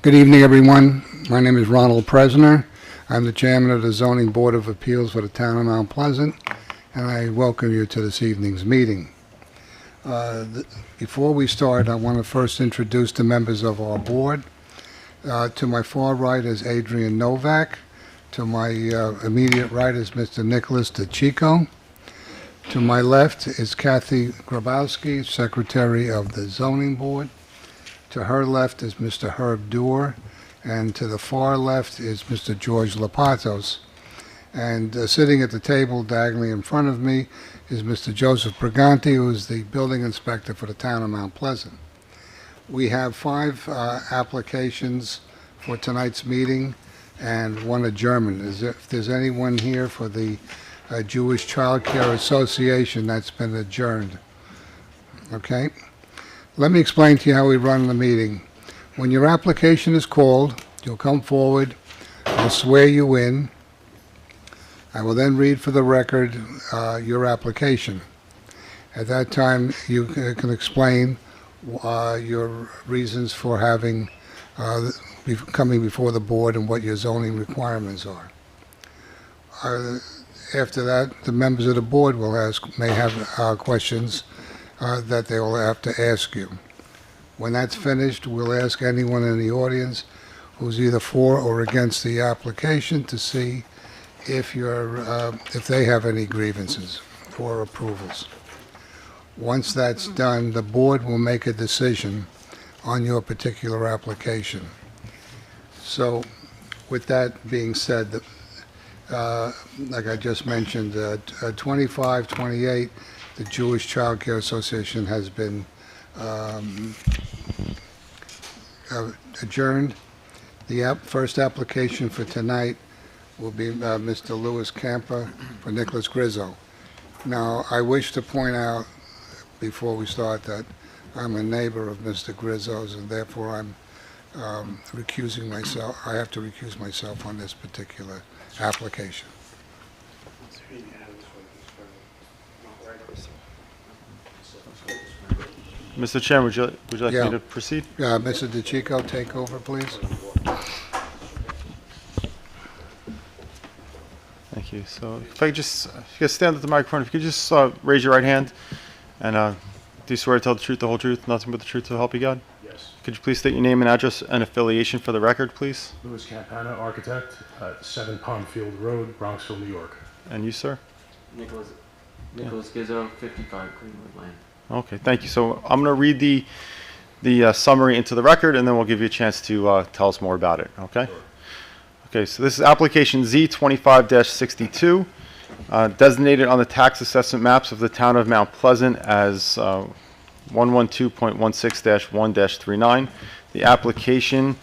Good evening, everyone. My name is Ronald Presner. I'm the chairman of the Zoning Board of Appeals for the town of Mount Pleasant, and I welcome you to this evening's meeting. Before we start, I want to first introduce the members of our board. To my far right is Adrian Novak. To my immediate right is Mr. Nicholas DeChico. To my left is Kathy Grabowski, Secretary of the Zoning Board. To her left is Mr. Herb Doer, and to the far left is Mr. George Lapatos. And sitting at the table diagonally in front of me is Mr. Joseph Briganti, who is the building inspector for the town of Mount Pleasant. We have 5 applications for tonight's meeting and 1 adjournment. If there's anyone here for the Jewish Child Care Association, that's been adjourned. Okay? Let me explain to you how we run the meeting. When your application is called, you'll come forward, I'll swear you in. I will then read for the record your application. At that time, you can explain your reasons for having coming before the board and what your zoning requirements are. After that, the members of the board may have questions that they will have to ask you. When that's finished, we'll ask anyone in the audience who's either for or against the application to see if they have any grievances or approvals. Once that's done, the board will make a decision on your particular application. So, with that being said, like I just mentioned, 2528, the Jewish Child Care Association has been adjourned. The first application for tonight will be Mr. Louis Campa for Nicholas Grizzo. Now, I wish to point out before we start that I'm a neighbor of Mr. Grizzo's, and therefore I'm recusing myself. I have to recuse myself on this particular application. Mr. Chairman, would you like me to proceed? Mr. DeChico, take over, please. Thank you. So if you guys stand at the microphone, if you could just raise your right hand and do you swear to tell the truth, the whole truth, nothing but the truth, to help you God? Yes. Could you please state your name and address and affiliation for the record, please? Louis Campana, architect, 7 Pondfield Road, Bronxville, New York. And you, sir? Nicholas Gizzo, 55 Greenwood Lane. Okay, thank you. So I'm going to read the summary into the record, and then we'll give you a chance to tell us more about it, okay? Sure. Okay, so this is application Z25-62, designated on the tax assessment maps of the town of Mount Pleasant as 112.16-1-39. The application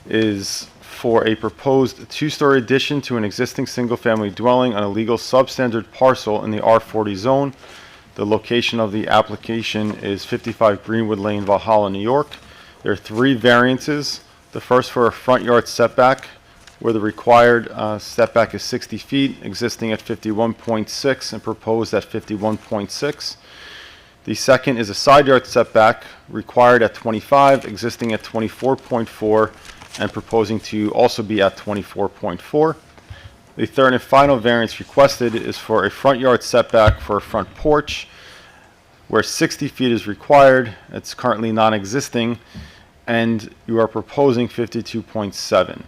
is for a proposed 2-story addition to an existing single-family dwelling on a legal substandard parcel in the R40 zone. The location of the application is 55 Greenwood Lane, Valhalla, New York. There are 3 variances. The first for a front yard setback, where the required setback is 60 feet, existing at 51.6 and proposed at 51.6. The second is a side yard setback, required at 25, existing at 24.4, and proposing to also be at 24.4. The third and final variance requested is for a front yard setback for a front porch, where 60 feet is required. It's currently non-existing, and you are proposing 52.7.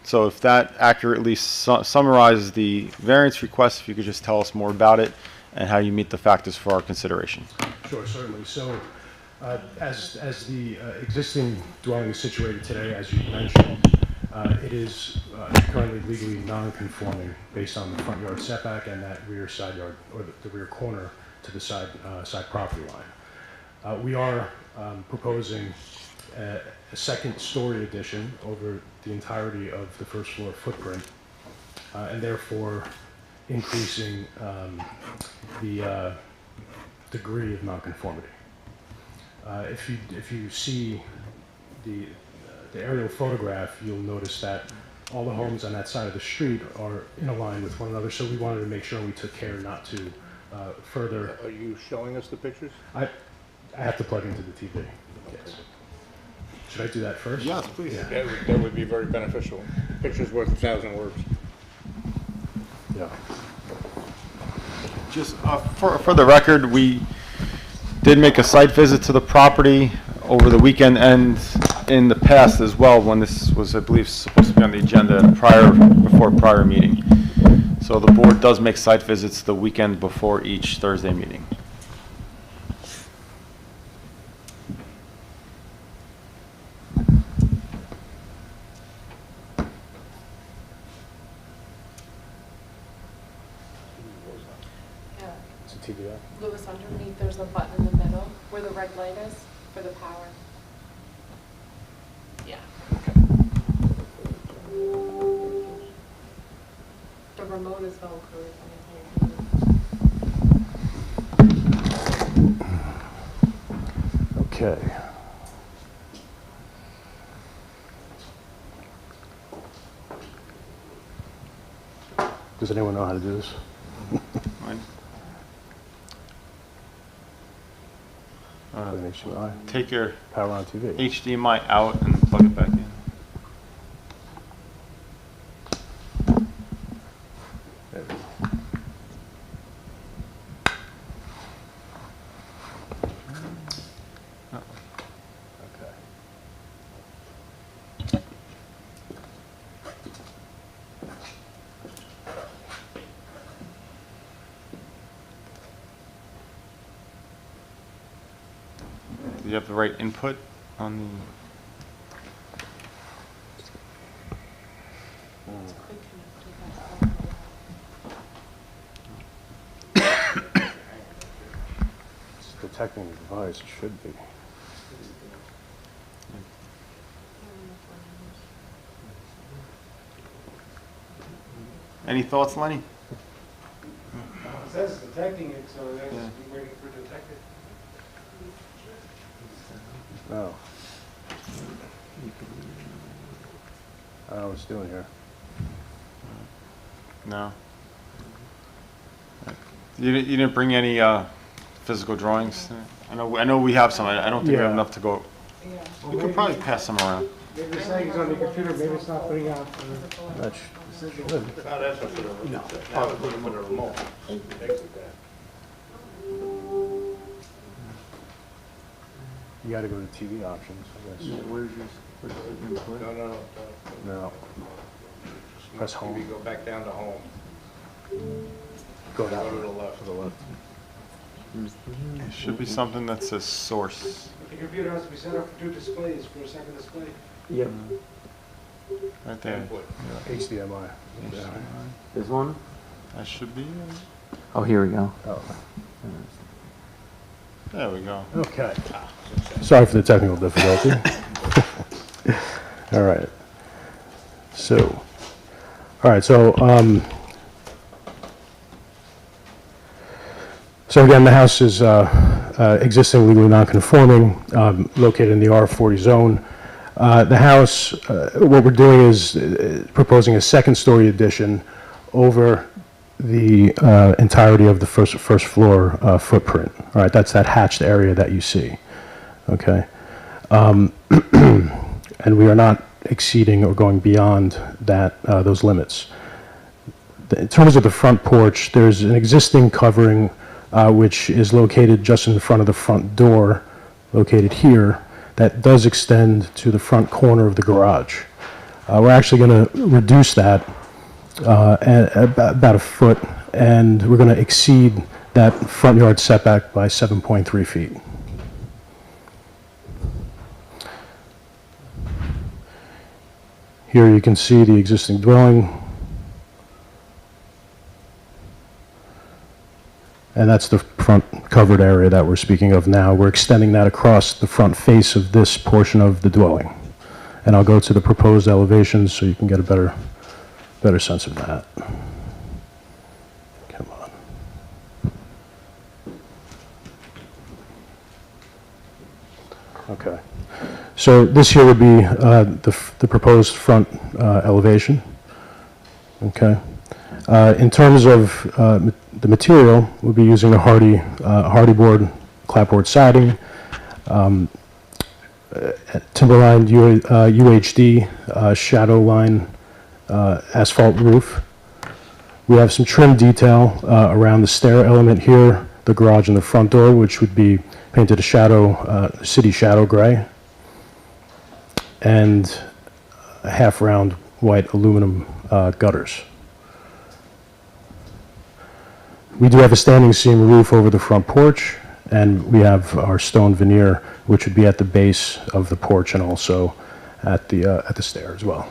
So if that accurately summarizes the variance request, if you could just tell us more about it and how you meet the factors for our consideration. Sure, certainly. So, as the existing dwelling is situated today, as you mentioned, it is currently legally non-conforming based on the front yard setback and that rear side yard, or the rear corner to the side property line. We are proposing a second-story addition over the entirety of the first floor footprint, and therefore increasing the degree of nonconformity. If you see the aerial photograph, you'll notice that all the homes on that side of the street are in a line with one another, so we wanted to make sure we took care not to further. Are you showing us the pictures? I have to plug into the TV. Yes. Should I do that first? Yes, please. That would be very beneficial. Picture's worth 1,000 words. Yeah. Just for the record, we did make a site visit to the property over the weekend and in the past as well, when this was, I believe, supposed to be on the agenda before a prior meeting. So the board does make site visits the weekend before each Thursday meeting. Yeah, It's a TBI. Louis, underneath, there's a button in the middle where the red light is for the power. Yeah. The remote is Velcro. Okay. Does anyone know how to do this? Right? An HDMI, Take your power on TV. HDMI out and plug it back in. There we go. Okay. Do you have the right input on the? It's quick connected, that's It's detecting the device, it should be. Any thoughts, Lenny? It says detecting it, so that's Yeah. waiting for detected. No. I don't know what it's doing here. No. You didn't bring any physical drawings? I know we have some. I don't think we have Yeah. enough to go. Yeah. We could probably pass some around. Maybe the settings on the computer, maybe it's not putting out. That should. No, that's not for the remote. That was for the remote. Exit that. You gotta go to TV options, I guess. Where's your input? No. No. Press home. Maybe go back down to home. Go that Go to way. the left. To the left. It should be something that says source The computer has to be set up for two displays, for a second display. Yep. right there. Input. HDMI. Yeah. This one? That should be it. Oh, here we go. Oh. There we go. Okay. Sorry for the technical difficulty. All right. So, so again, the house is existing legally non-conforming, located in the R40 zone. The house, what we're doing is proposing a second-story addition over the entirety of the first floor footprint. All right, that's that hatched area that you see. Okay, and we are not exceeding or going beyond that those limits. In terms of the front porch, there's an existing covering which is located just in front of the front door, located here, that does extend to the front corner of the garage. We're actually going to reduce that about a foot, and we're going to exceed that front yard setback by 7.3 feet. Here you can see the existing dwelling. And that's the front covered area that we're speaking of now. We're extending that across the front face of this portion of the dwelling. And I'll go to the proposed elevations so you can get a better sense of that. Come on. Okay. So this here would be the proposed front elevation. Okay. In terms of the material, we'll be using a hardy board, clapboard siding. Timberline UHD shadow line asphalt roof. We have some trim detail around the stair element here, the garage and the front door, which would be painted a city shadow gray, and half-round white aluminum gutters. We do have a standing seam roof over the front porch, and we have our stone veneer, which would be at the base of the porch and also at the stair as well.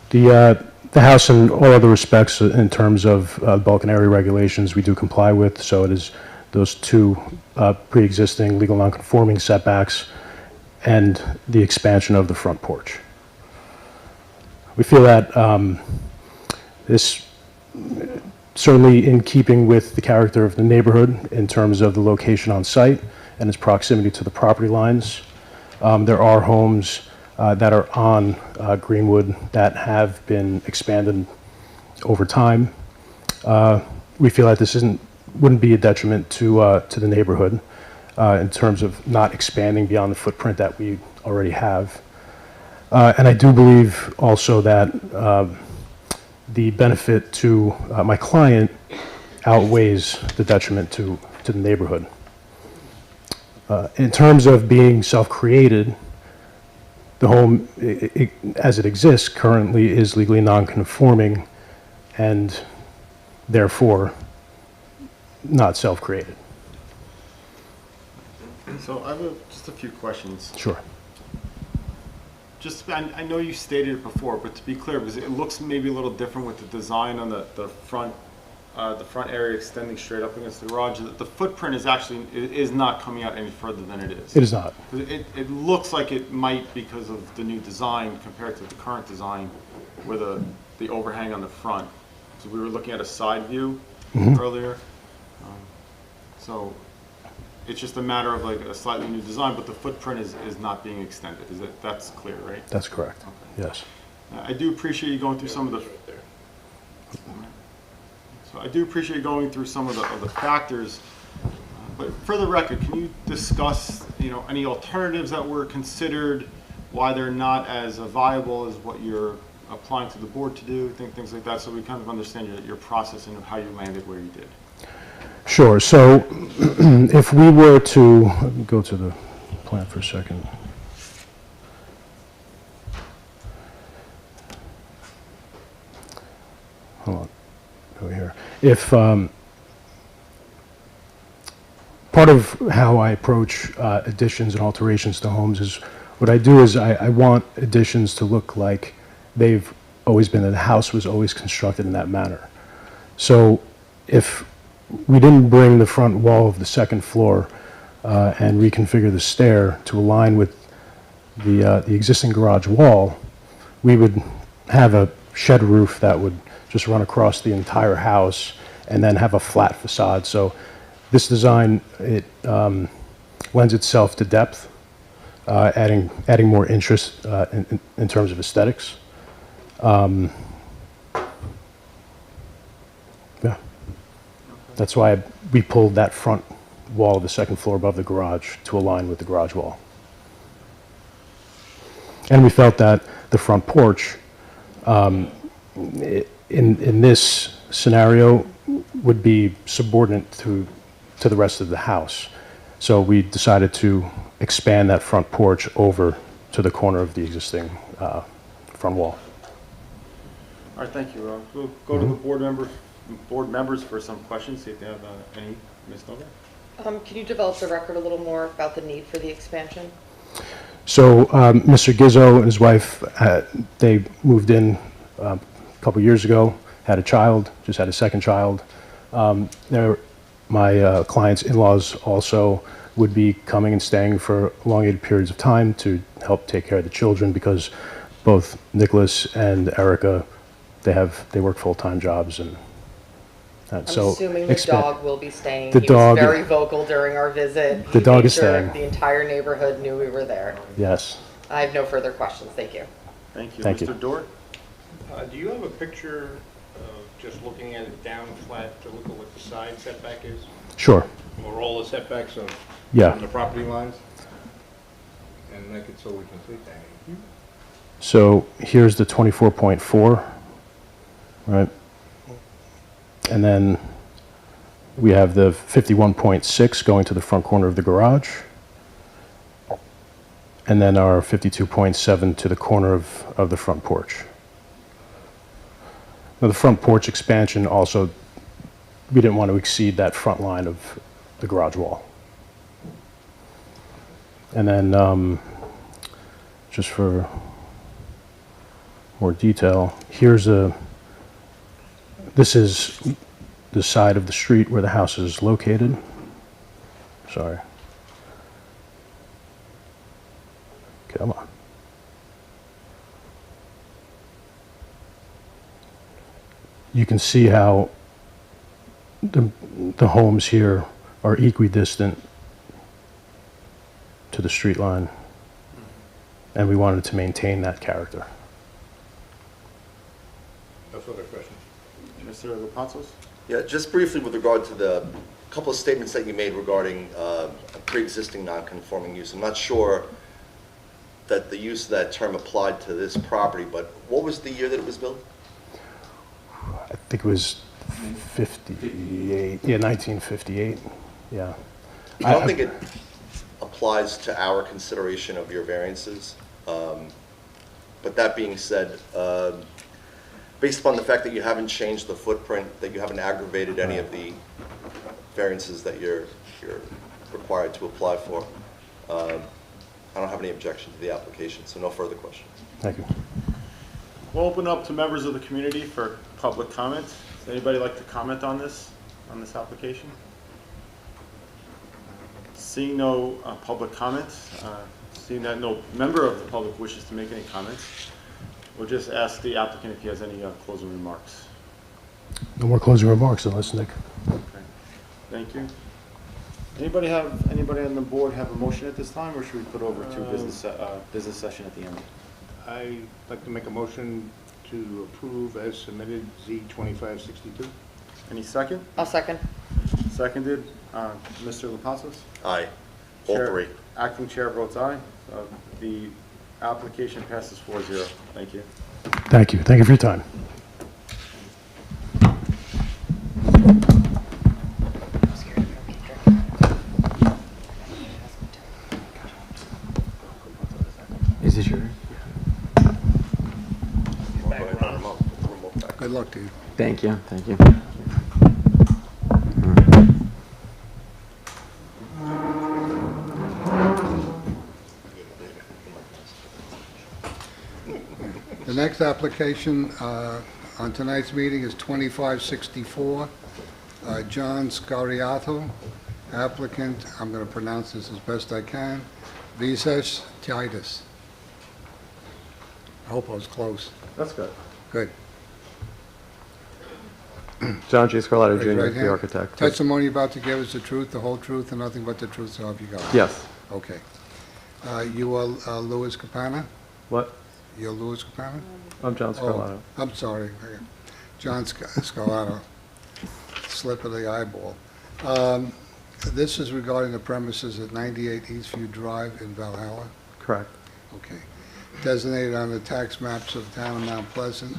The house, in all other respects, in terms of bulk and area regulations, we do comply with. So it is those two pre-existing legal non-conforming setbacks and the expansion of the front porch. We feel that this certainly in keeping with the character of the neighborhood in terms of the location on site and its proximity to the property lines. There are homes that are on Greenwood that have been expanded over time. We feel that this wouldn't be a detriment to the neighborhood in terms of not expanding beyond the footprint that we already have. And I do believe also that the benefit to my client outweighs the detriment to the neighborhood. In terms of being self-created, the home, as it exists currently, is legally non-conforming and therefore not self-created. So I have just a few questions. Sure. Just, I know you stated it before, but to be clear, because it looks maybe a little different with the design on the front area extending straight up against the garage. The footprint is actually is not coming out any further than it is. It is not. It looks like it might because of the new design compared to the current design, where the overhang on the front. So we were looking at a side view earlier. So it's just a matter of like a slightly new design, but the footprint is not being extended. That's clear, right? That's correct. Okay. Yes. I do appreciate you going through some of the. So I do appreciate going through some of the factors, but for the record, can you discuss, any alternatives that were considered, why they're not as viable as what you're applying to the board to do, things like that, so we kind of understand your process and how you landed where you did. Sure. So if we were to go to the plan for a second. Hold on. Over here. If part of how I approach additions and alterations to homes is what I do is I want additions to look like they've always been, the house was always constructed in that manner. So if we didn't bring the front wall of the second floor and reconfigure the stair to align with the existing garage wall, we would have a shed roof that would just run across the entire house and then have a flat facade. So this design, it lends itself to depth, adding more interest in terms of aesthetics. Yeah. That's why we pulled that front wall of the second floor above the garage to align with the garage wall. And we felt that the front porch, in this scenario, would be subordinate to the rest of the house. So we decided to expand that front porch over to the corner of the existing front wall. All right, thank you. We'll go to the board members for some questions, see if they have any. Ms. Novak? Can you develop the record a little more about the need for the expansion? So Mr. Gizzo and his wife, they moved in a couple years ago, had a child, just had a second child. My client's in-laws also would be coming and staying for elongated periods of time to help take care of the children because both Nicholas and Erica, they work full-time jobs, and I'm assuming the dog will be staying. The He dog- was very vocal during our visit. The He dog made is sure staying. The entire neighborhood knew we were there. Yes. I have no further questions. Thank you. Thank you. Thank you. Mr. Dort? Do you have a picture of just looking at it down flat to look at what the side setback is? Sure. Or all the setbacks of, Yeah. from the property lines? And make it so we can see that. So here's the 24.4, right? And then we have the 51.6 going to the front corner of the garage. And then our 52.7 to the corner of the front porch. Now, the front porch expansion also, we didn't want to exceed that front line of the garage wall. And then, just for more detail, this is the side of the street where the house is located. Sorry. Come on. You can see how the homes here are equidistant to the street line, and we wanted to maintain that character. No further questions? Mr. Lupantos? Yeah, just briefly with regard to the couple of statements that you made regarding a pre-existing non-conforming use. I'm not sure that the use of that term applied to this property, but what was the year that it was built? I think it was 58, yeah, 1958, yeah. I don't think it applies to our consideration of your variances. But that being said, based upon the fact that you haven't changed the footprint, that you haven't aggravated any of the variances that you're required to apply for, I don't have any objection to the application, so no further questions. Thank you. We'll open up to members of the community for public comment. Does anybody like to comment on this application? Seeing no public comments, seeing that no member of the public wishes to make any comments, we'll just ask the applicant if he has any closing remarks. No more closing remarks unless Nick. Okay. Thank you. Anybody on the board have a motion at this time, or should we put over to business session at the end? I'd like to make a motion to approve as submitted Z2562. Any second? I'll second. Seconded. Mr. Lupantos? Aye, all Chair- three. Acting chair votes aye. The application passes 4-0. Thank you. Thank you. Thank you for your time. Is this yours? Good luck to you. Thank you, thank you. The next application on tonight's meeting is 2564, John Scariato, applicant, I'm going to pronounce this as best I can, Visesh Titus. I hope I was close. That's good. Good. John G. Scarlato Raise your Jr., right the hand. architect. Testimony you're about to give is the truth, the whole truth, and nothing but the truth, so help you God. Yes. Okay. You are Louis Capana? What? You're Louis Capana? I'm John Scarlato. Oh, I'm sorry. John Scalato. Slip of the eyeball. This is regarding the premises at 98 Eastview Drive in Valhalla. Correct. Okay. Designated on the tax maps of the town of Mount Pleasant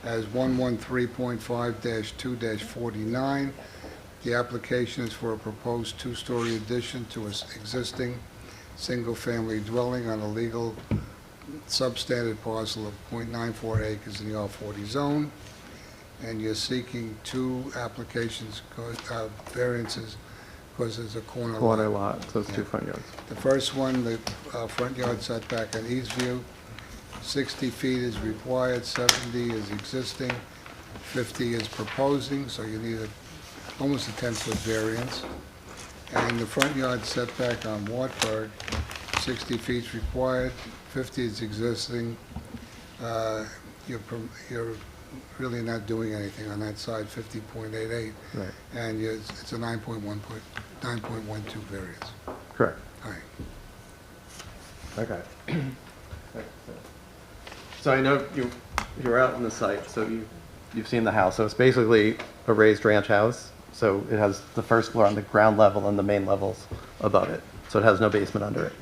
as 113.5-2-49. The application is for a proposed two-story addition to an existing single-family dwelling on a legal substandard parcel of .94 acres in the R40 zone. And you're seeking two applications, variances, because there's a corner Corner lot. lot, so it's two front yards. The first one, the front yard setback on Eastview, 60 feet is required, 70 is existing, 50 is proposing, so you need almost a 10-foot variance. And the front yard setback on Wartburg, 60 feet is required, 50 is existing. You're really not doing anything on that side, 50.88. Right. And it's a 9.12 variance. Correct. All right. Okay. So I know you were out on the site, so you've seen the house. So it's basically a raised ranch house. So it has the first floor on the ground level and the main levels above it. So it has no basement under it.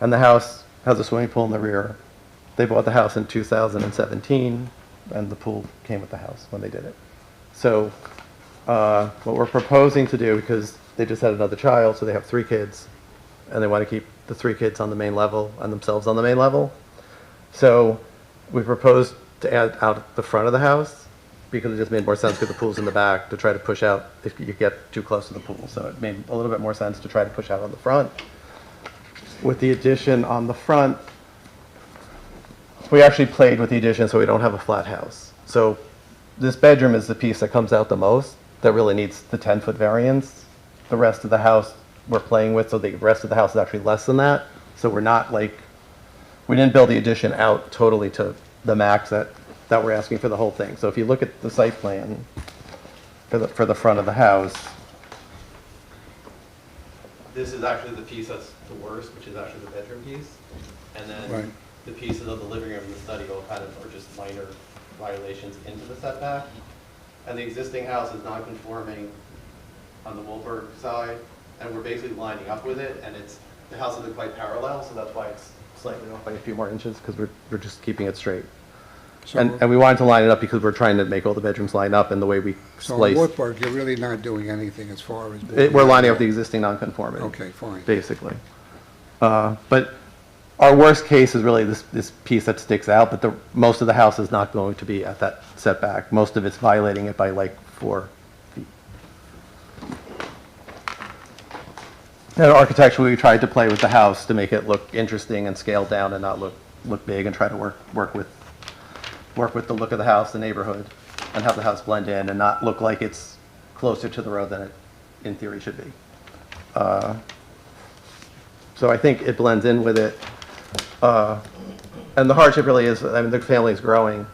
And the house has a swimming pool in the rear. They bought the house in 2017, and the pool came with the house when they did it. So what we're proposing to do, because they just had another child, so they have 3 kids, and they want to keep the 3 kids on the main level and themselves on the main level. So we proposed to add out the front of the house, because it just made more sense because the pool's in the back, to try to push out if you get too close to the pool. So it made a little bit more sense to try to push out on the front. With the addition on the front, we actually played with the addition so we don't have a flat house. So this bedroom is the piece that comes out the most, that really needs the 10-foot variance. The rest of the house we're playing with, so the rest of the house is actually less than that. So we're not like, we didn't build the addition out totally to the max that we're asking for the whole thing. So if you look at the site plan for the front of the house, this is actually the piece that's the worst, which is actually the bedroom piece. And then Right. the pieces of the living room and the study all kind of are just minor violations into the setback. And the existing house is non-conforming on the Wolberg side, and we're basically lining up with it, and the house has been quite parallel, so that's why it's slightly off by a few more inches, because we're just keeping it straight. So, And we wanted to line it up because we're trying to make all the bedrooms line up, and the way we so in splice, Wartburg, you're really not doing anything as far as... we're lining up the existing non-conformity. Okay, fine. Basically. But our worst case is really this piece that sticks out, but most of the house is not going to be at that setback. Most of it's violating it by like 4 feet. And architecturally, we tried to play with the house to make it look interesting and scale down and not look big, and try to work with the look of the house, the neighborhood, and have the house blend in and not look like it's closer to the road than it in theory should be. So I think it blends in with it. And the hardship really is, I mean, the family's growing,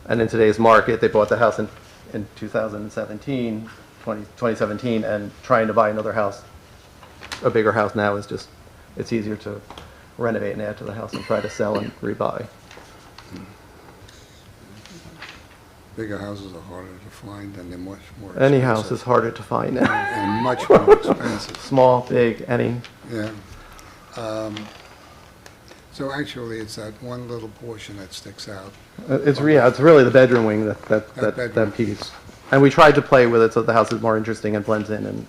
and in today's market, they bought the house in 2017, and trying to buy another house, a bigger house now is just, it's easier to renovate and add to the house and try to sell and rebuy. Bigger houses are harder to find, and they're much more expensive. Any house is harder to find now. And much more expensive, Small, big, any. yeah. So actually, it's that one little portion that sticks out. It's really the bedroom wing, That bedroom. that piece. And we tried to play with it so the house is more interesting and blends in, and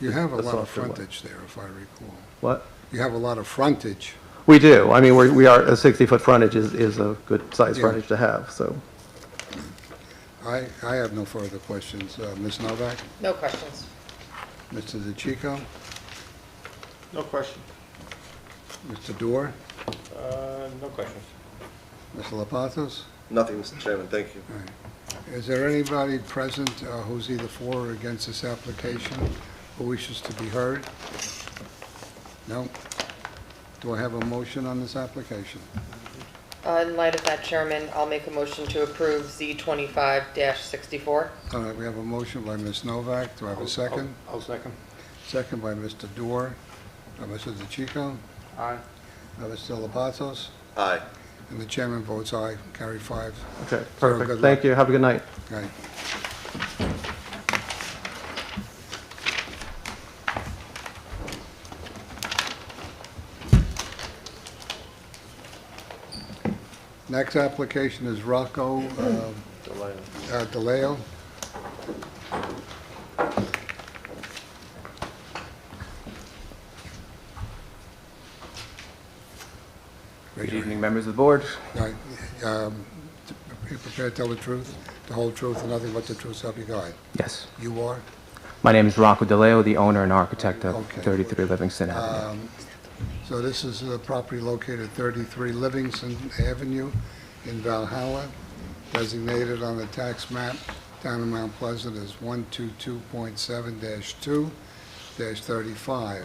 You have a The lot of softer one. frontage there, if I recall. what? You have a lot of frontage. We do. I mean, we are, a 60-foot frontage is a good size Yeah. frontage to have, so. I have no further questions. Ms. Novak? No questions. Mr. DeChico? No question. Mr. Dorr? No questions. Mr. Lapatos? Nothing, Mr. Chairman, thank you. Is there anybody present who's either for or against this application who wishes to be heard? No? Do I have a motion on this application? In light of that, Chairman, I'll make a motion to approve Z25-64. All right, we have a motion by Ms. Novak. Do I have a second? I'll second. Second by Mr. Dorr. Mr. DeChico? Aye. Mr. Lapatos? Aye. And the chairman votes aye. Carry 5. Okay, Sir, perfect. good Thank luck. you. Have a good night. Right. Next application is Rocco DeLeo. Good evening, members of the board. Right. Are you prepared to tell the truth, the whole truth, and nothing but the truth, so help you God? Yes. You are? My name is Rocco DeLeo, the owner and architect of Okay. 33 Livingston Avenue. So this is a property located at 33 Livingston Avenue in Valhalla, designated on the tax map, Town of Mount Pleasant as 122.7-2-35.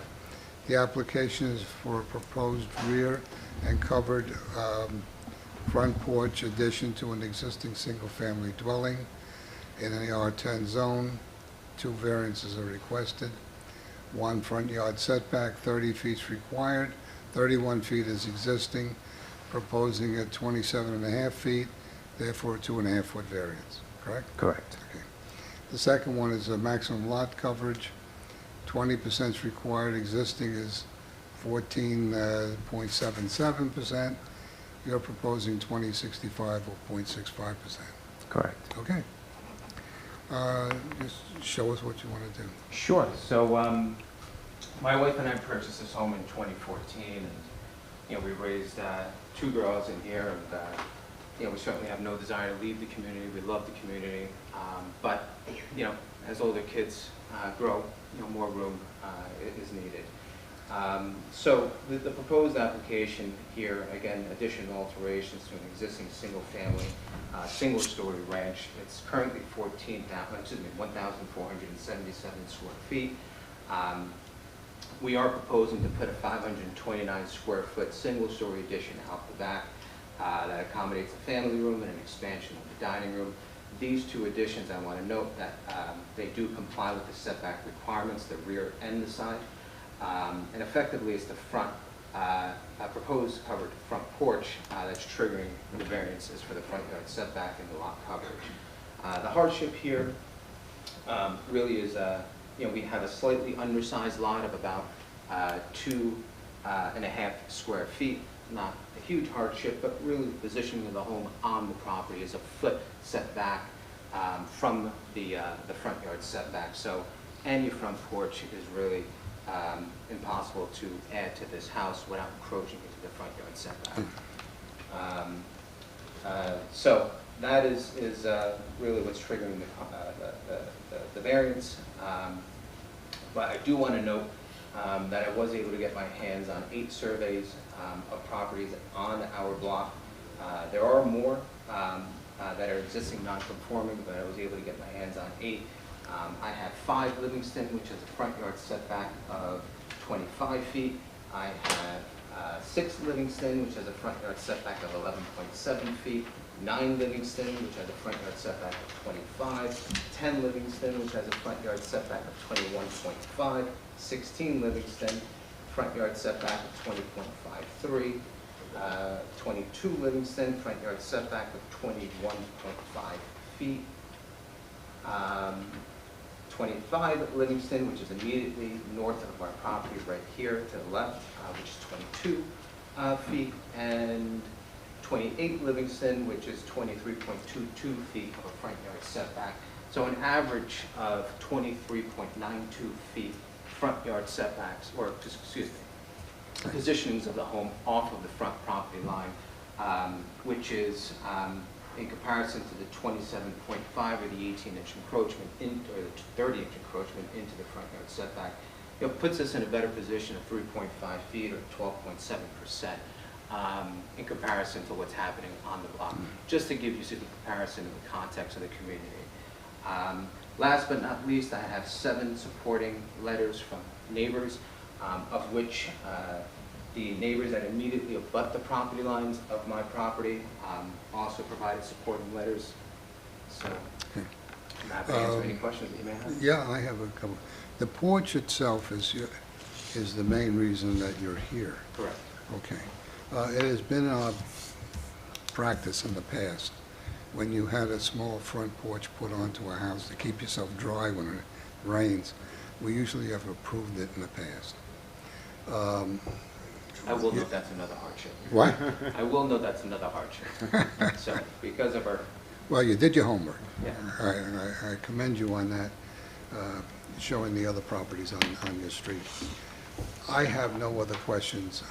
The application is for a proposed rear and covered front porch addition to an existing single-family dwelling in an R10 zone. 2 variances are requested. 1 front yard setback, 30 feet is required, 31 feet is existing, proposing at 27.5 feet, therefore a 2.5-foot variance, correct? Correct. Okay. The second one is a maximum lot coverage. 20% is required, existing is 14.77%. You're proposing 2065 or 0.65%. Correct. Okay. Just show us what you want to do. Sure. So, my wife and I purchased this home in 2014, and, we raised 2 girls in here, and, we certainly have no desire to leave the community. We love the community, but, as older kids grow, more room is needed. So the proposed application here, again, additional alterations to an existing single-family, single-story ranch. It's currently 1,477 square feet. We are proposing to put a 529 square foot single-story addition out the back that accommodates a family room and an expansion of the dining room. These 2 additions, I want to note that they do comply with the setback requirements, the rear and the side. And effectively, it's the front, proposed covered front porch that's triggering the variances for the front yard setback and the lot coverage. The hardship here really is, we have a slightly undersized lot of about 2.5 square feet. Not a huge hardship, but really the positioning of the home on the property is a foot setback from the front yard setback. So any front porch is really impossible to add to this house without encroaching into the front yard setback. So that is really what's triggering the variance. But I do want to note that I was able to get my hands on 8 surveys of properties on our block. There are more that are existing non-conforming, but I was able to get my hands on 8. I have 5 Livingston, which has a front yard setback of 25 feet. I have 6 Livingston, which has a front yard setback of 11.7 feet. 9 Livingston, which has a front yard setback of 25. 10 Livingston, which has a front yard setback of 21.5. 16 Livingston, front yard setback of 20.53. 22 Livingston, front yard setback of 21.5 feet. 25 Livingston, which is immediately north of our property right here to the left, which is 22 feet, and 28 Livingston, which is 23.22 feet of a front yard setback. So an average of 23.92 feet front yard setbacks, or excuse me, positionings of the home off of the front property line, which is in comparison to the 27.5 or the 18-inch encroachment, or the 30-inch encroachment into the front yard setback, puts us in a better position of 3.5 feet or 12.7% in comparison to what's happening on the block, just to give you the comparison in the context of the community. Last but not least, I have 7 supporting letters from neighbors, of which the neighbors that immediately abut the property lines of my property also provided supporting letters. So I'm happy to answer any questions that you may have. Yeah, I have a couple. The porch itself is the main reason that you're here. Correct. Okay. It has been our practice in the past, when you had a small front porch put onto a house to keep yourself dry when it rains, we usually have approved it in the past. I will note that's another hardship. What? I will note that's another hardship. So because of our, Well, you did your homework. yeah. All right, and I commend you on that, showing the other properties on your street. I have no other questions.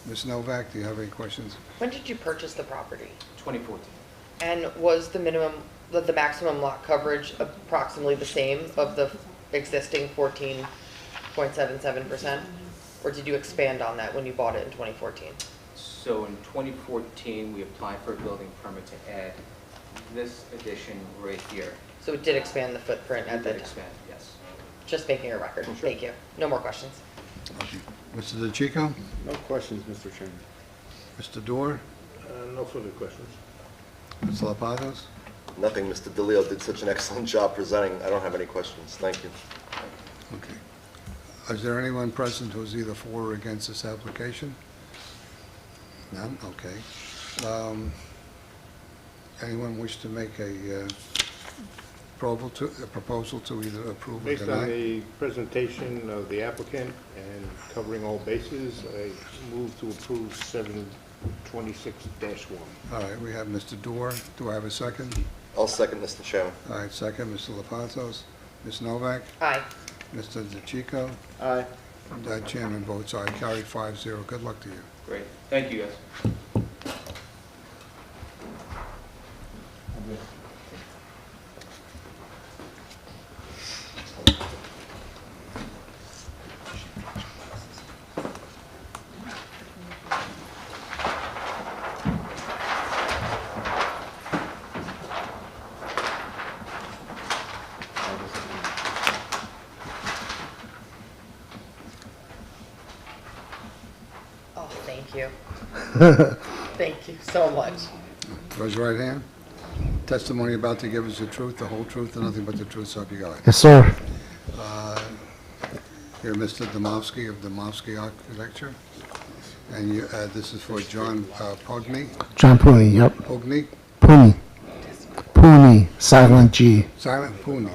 Ms. Novak, do you have any questions? When did you purchase the property? 2014. And was the maximum lot coverage approximately the same of the existing 14.77%? Or did you expand on that when you bought it in 2014? So in 2014, we applied for a building permit to add this addition right here. So it did expand the footprint at We the did time? expand, yes. Just making a record. Thank you. No more questions. Okay. Mr. DeChico? No questions, Mr. Chairman. Mr. Dorr? No further questions. Ms. Lapados? Nothing, Mr. DeLeo did such an excellent job presenting. I don't have any questions. Thank you. Okay. Is there anyone present who's either for or against this application? None? Okay. Anyone wish to make a proposal to either approve or Based on deny? the presentation of the applicant and covering all bases, I move to approve 726-1. All right, we have Mr. Dorr. Do I have a second? I'll second, Mr. Chairman. All right, second, Mr. Lepantos. Ms. Novak? Aye. Mr. DeChico? Aye. Chairman votes aye. Carried 5-0. Good luck to you. Great, thank you, guys. Oh, thank you. Thank you so much. Raise your right hand. Testimony about to give us the truth, the whole truth, and nothing but the truth, so help you God. Yes, sir. Here, Mr. Domofsky of Domofsky Architecture. And you, this is for John Pugny. John Pooney, yep. Pugny? Pooney. Pooney, silent G. Silent Pugny,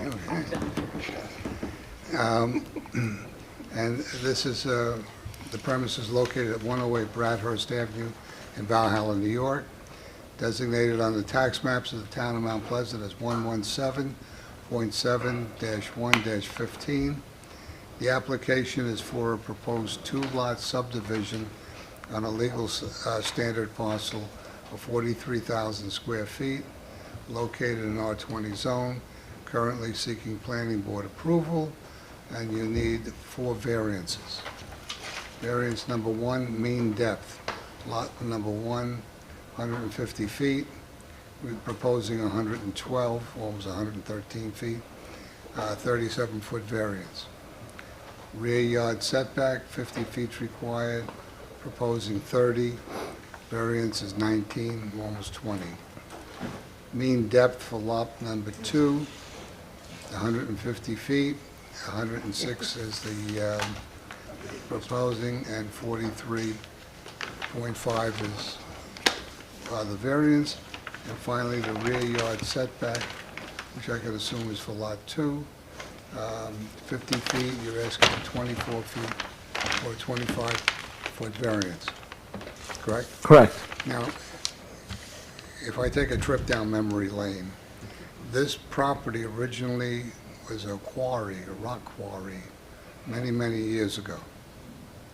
okay. And this is, the premise is located at 108 Bradhurst Avenue in Valhalla, New York, designated on the tax maps of the town of Mount Pleasant as 117.7-1-15. The application is for a proposed two-lot subdivision on a legal standard parcel of 43,000 square feet, located in R20 zone, currently seeking planning board approval, and you need 4 variances. Variance number 1, mean depth. Lot number 1, 150 feet. We're proposing 112, almost 113 feet, 37-foot variance. Rear yard setback, 50 feet required, proposing 30. Variance is 19, almost 20. Mean depth for lot number 2, 150 feet, 106 is the proposing, and 43.5 is the variance. And finally, the rear yard setback, which I could assume is for lot 2, 50 feet, you're asking for 24 feet or 25-foot variance, correct? Correct. Now, if I take a trip down memory lane, this property originally was a quarry, a rock quarry, many, many years ago.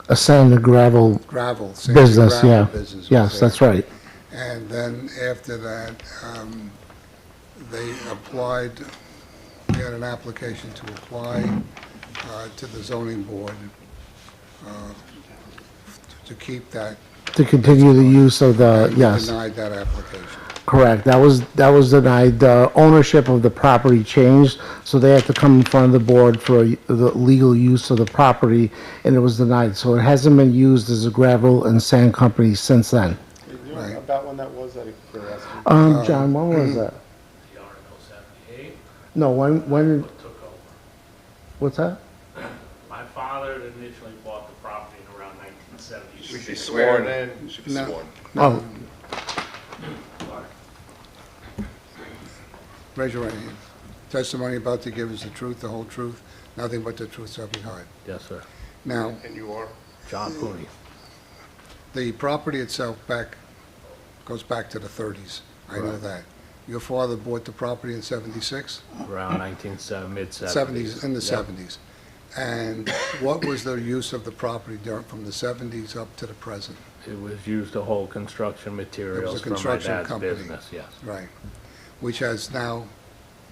A sand and gravel Gravel, sand and business, gravel yeah. business was Yes, there. that's right. And then after that, they applied, we had an application to apply to the zoning board to keep that. To continue the use of the, yes, Denied that application. correct. That was denied. The ownership of the property changed, so they had to come in front of the board for the legal use of the property, and it was denied. So it hasn't been used as a gravel and sand company since then. You Right. about when that was, out of curiosity? John, when was that? The Article 78 No, when, took over. what's that? My father initially bought the property in around 1976. Should be sworn. in. Should be No. sworn. Oh, Raise your right hand. Testimony about to give is the truth, the whole truth, nothing but the truth, so help you God. Yes, sir. Now, And you are? John Pooney. the property itself goes back to the 30s. I know Right. that. Your father bought the property in 76? Around mid-70s. 70s, in the Yep. 70s. And what was the use of the property from the 70s up to the present? It was used to hold construction materials from my construction dad's company. business, yes. Right. Which has now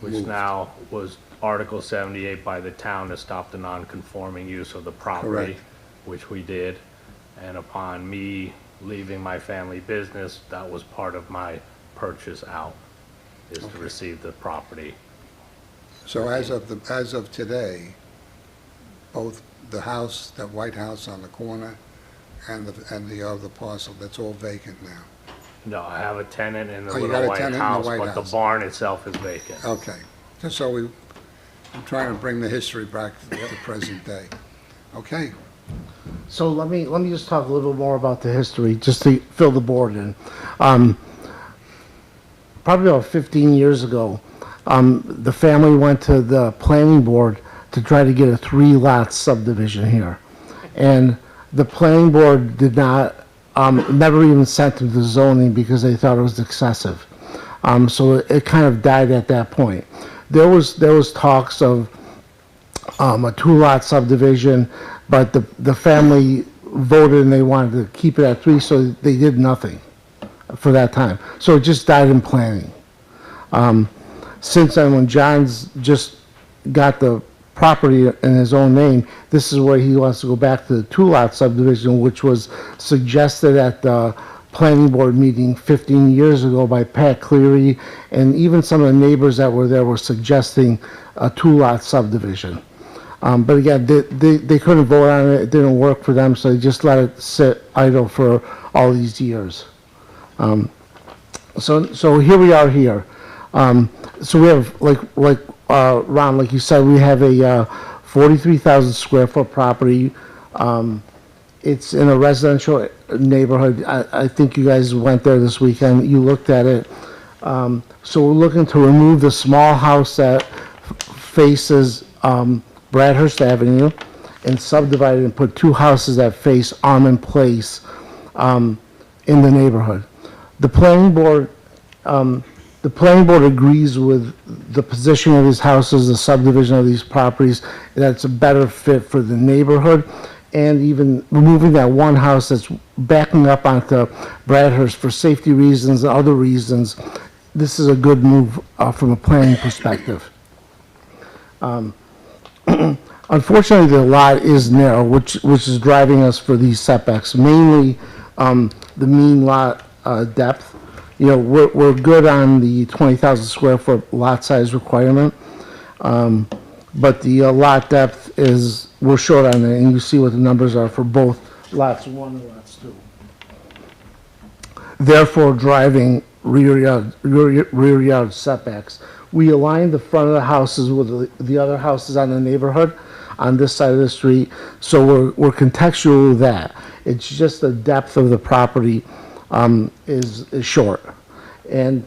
Which moved. now was Article 78 by the town to stop the non-conforming use of the property, Correct. which we did. And upon me leaving my family business, that was part of my purchase out, is to receive the property. So as of today, both the house, that white house on the corner, and the other parcel, that's all vacant now. No, I have a tenant in the Oh, you got little a white tenant in the house, White but the House. barn itself is vacant. Okay. Just so I'm trying to bring the history back to the present day. Okay. so let me just talk a little more about the history, just to fill the board in. probably about 15 years ago, the family went to the planning board to try to get a 3-lot subdivision here. And the planning board did not, never even sent them to zoning because they thought it was excessive. So it kind of died at that point. There was talks of a 2-lot subdivision, but the family voted and they wanted to keep it at 3, so they did nothing for that time. So it just died in planning. Since then, when John's just got the property in his own name, this is where he wants to go back to the 2-lot subdivision, which was suggested at the planning board meeting 15 years ago by Pat Cleary, and even some of the neighbors that were there were suggesting a 2-lot subdivision. But again, they couldn't vote on it, it didn't work for them, so they just let it sit idle for all these years. So here we are here. So we have, Ron, like you said, we have a 43,000 square foot property. It's in a residential neighborhood. I think you guys went there this weekend, you looked at it. So we're looking to remove the small house that faces Bradhurst Avenue and subdivide it and put 2 houses that face Armand Place in the neighborhood. The planning board agrees with the position of these houses, the subdivision of these properties, that it's a better fit for the neighborhood, and even removing that one house that's backing up onto Bradhurst for safety reasons and other reasons. This is a good move from a planning perspective. Unfortunately, the lot is narrow, which is driving us for these setbacks, mainly the mean lot depth. You know, we're good on the 20,000 square foot lot size requirement, but the lot depth is, we're short on it, and you see what the numbers are for both lots 1 and lots 2. Therefore, driving rear yard setbacks. We aligned the front of the houses with the other houses on the neighborhood on this side of the street, so we're contextual with that. It's just the depth of the property is short. And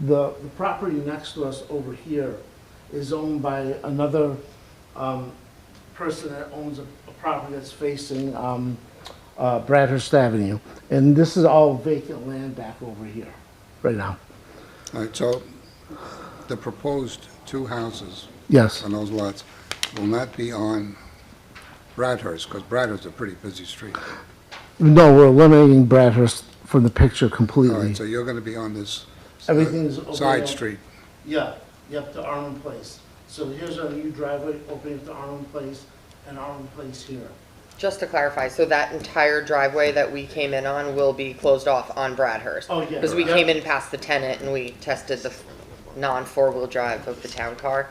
the property next to us over here is owned by another person that owns a property that's facing Bradhurst Avenue. And this is all vacant land back over here, right now. All right, so the proposed 2 houses Yes. on those lots will not be on Bradhurst, because Bradhurst is a pretty busy street. No, we're eliminating Bradhurst from the picture All completely. right, so you're going to be on this Everything is over side there. street. Yeah, yep, to Armand Place. So here's our new driveway opening to Armand Place and Armand Place here. Just to clarify, so that entire driveway that we came in on will be closed off on Bradhurst? Oh, yeah. Because we Yep. came in past the tenant and we tested the non-4-wheel drive of the town car.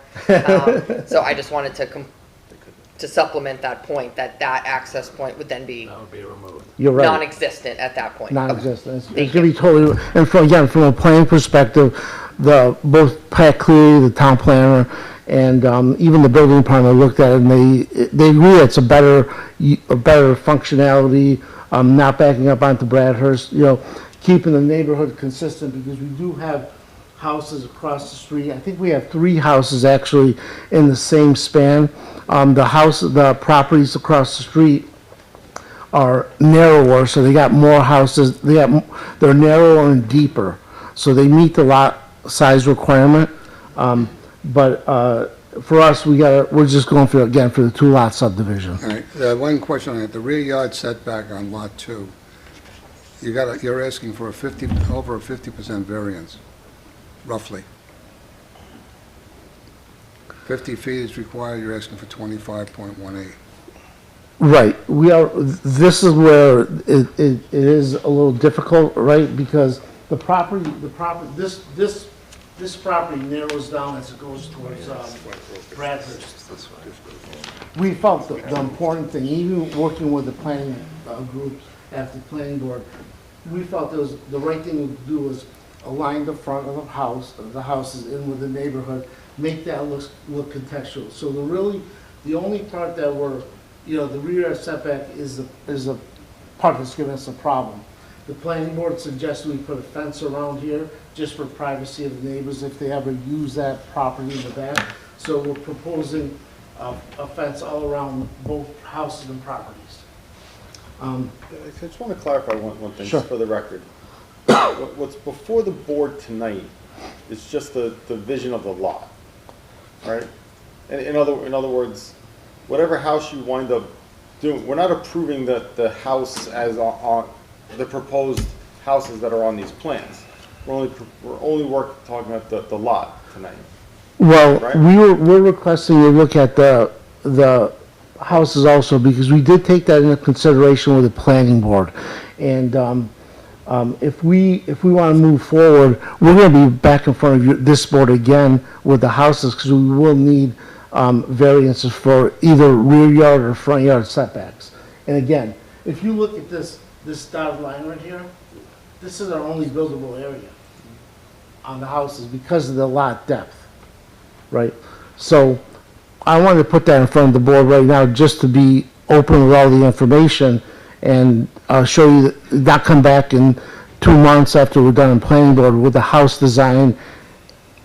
So I just wanted to supplement that point, that access point would then be That would be removed. You're right. non-existent at that point. Non-existent. It's Thank gonna be totally, and from a planning perspective, both Pat Cleary, the town planner, and even the building department looked at it, and they agree it's a better functionality, not backing up onto Bradhurst, you know, keeping the neighborhood consistent, because we do have houses across the street. I think we have 3 houses actually in the same span. The properties across the street are narrower, so they got more houses, they're narrower and deeper, so they meet the lot size requirement. But for us, we're just going for the 2-lot subdivision. All right, one question on that, the rear yard setback on Lot 2, you're asking for over a 50% variance, roughly. 50 feet is required, you're asking for 25.18. Right, this is where it is a little difficult, right, because this property narrows down as it goes towards Bradhurst. We felt the important thing, even working with the planning groups at the planning board, we felt the right thing to do was align the front of the houses in with the neighborhood, make that look contextual. So the only part that the rear setback is the part that's giving us a problem. The planning board suggested we put a fence around here just for privacy of the neighbors if they ever use that property in the back. So we're proposing a fence all around both houses and properties. I just want to clarify one thing, Sure. just for the record. What's before the board tonight is just the vision of the lot, right? And in other words, whatever house you wind up doing, we're not approving the house as on the proposed houses that are on these plans. We're only talking about the lot tonight. Well, Right. we're requesting you look at the houses also, because we did take that into consideration with the planning board. And, if we want to move forward, we're going to be back in front of this board again with the houses, because we will need, variances for either rear yard or front yard setbacks. And again, if you look at this dotted line right here, this is our only buildable area on the houses because of the lot depth, right? So I wanted to put that in front of the board right now just to be open with all the information and show you, not come back in 2 months after we're done in planning board with the house design.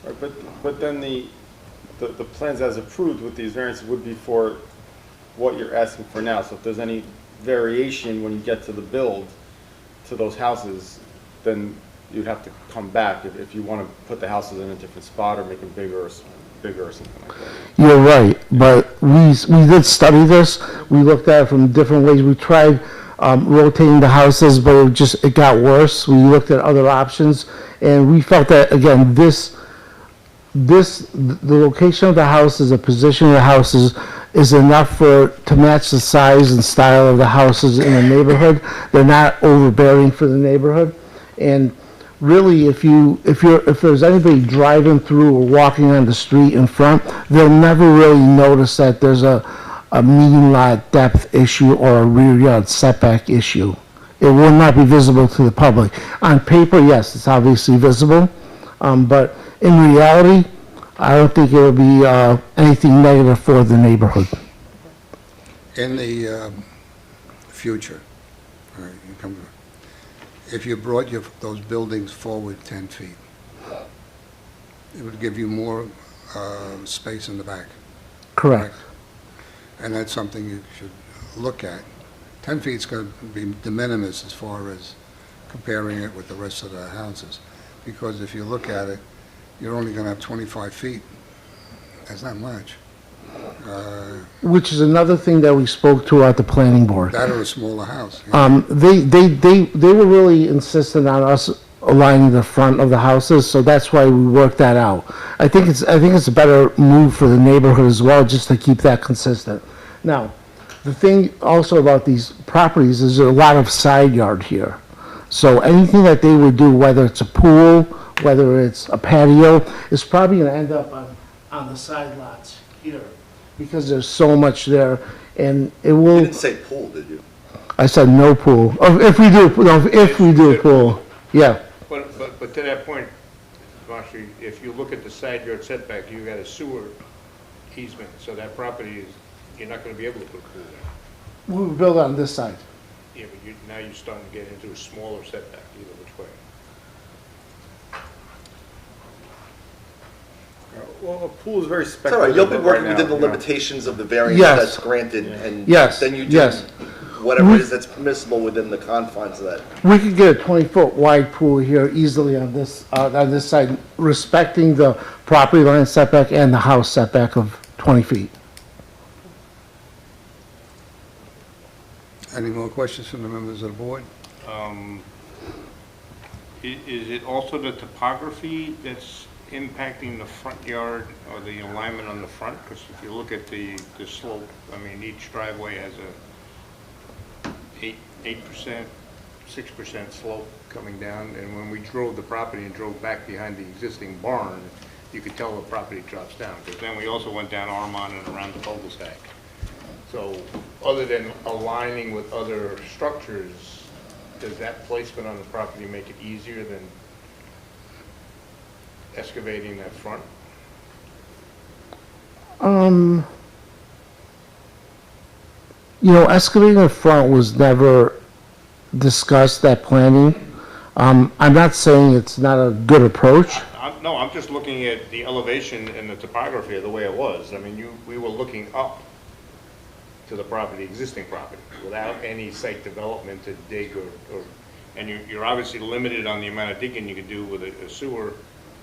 Right, but then the plans as approved with these variances would be for what you're asking for now. So if there's any variation when you get to the build to those houses, then you'd have to come back if you want to put the houses in a different spot or make them bigger or something like that. You're right, but we did study this. We looked at it from different ways. We tried rotating the houses, but it got worse. We looked at other options, and we felt that, again, the location of the houses, the position of the houses is enough to match the size and style of the houses in the neighborhood. They're not overbearing for the neighborhood. And really, if there's anybody driving through or walking on the street in front, they'll never really notice that there's a median lot depth issue or a rear yard setback issue. It will not be visible to the public. On paper, yes, it's obviously visible, but in reality, I don't think it'll be anything negative for the neighborhood. In the future, all right, if you brought those buildings forward 10 feet, it would give you more space in the back. Correct. And that's something you should look at. 10 feet's going to be de minimis as far as comparing it with the rest of the houses. Because if you look at it, you're only going to have 25 feet. That's not much. Which is another thing that we spoke to at the planning board. That or a smaller house. Yeah. They were really insistent on us aligning the front of the houses, so that's why we worked that out. I think it's a better move for the neighborhood as well, just to keep that consistent. Now, the thing also about these properties is there's a lot of side yard here. So anything that they would do, whether it's a pool, whether it's a patio, is probably going to end up on the side lots here, because there's so much there, and it will. You didn't say pool, did you? I said no pool. Oh, if we do a pool, yeah. But to that point, Marcy, if you look at the side yard setback, you got a sewer easement, so that property is, you're not gonna be able to put a pool there. We would build on this side. Yeah, but now you're starting to get into a smaller setback either which way. Well, a pool is very It's all speculative. right, you'll be right working now, within the you know. limitations of the variance Yes. that's granted, and Yes, then you do yes. whatever it is that's permissible within the confines of that. We could get a 20-foot wide pool here easily on this side, respecting the property line setback and the house setback of 20 feet. Any more questions from the members of the board? Is it also the topography that's impacting the front yard or the alignment on the front? Because if you look at the slope, I mean, each driveway has a 8%, 6% slope coming down. And when we drove the property and drove back behind the existing barn, you could tell the property drops down. Because then we also went down Armand and around the cul-de-sac. So other than aligning with other structures, does that placement on the property make it easier than excavating that front? Excavating the front was never discuss that planning. I'm not saying it's not a good approach. No, I'm just looking at the elevation and the topography of the way it was. I mean, we were looking up to the property, existing property, without any site development to dig and you're obviously limited on the amount of digging you can do with a sewer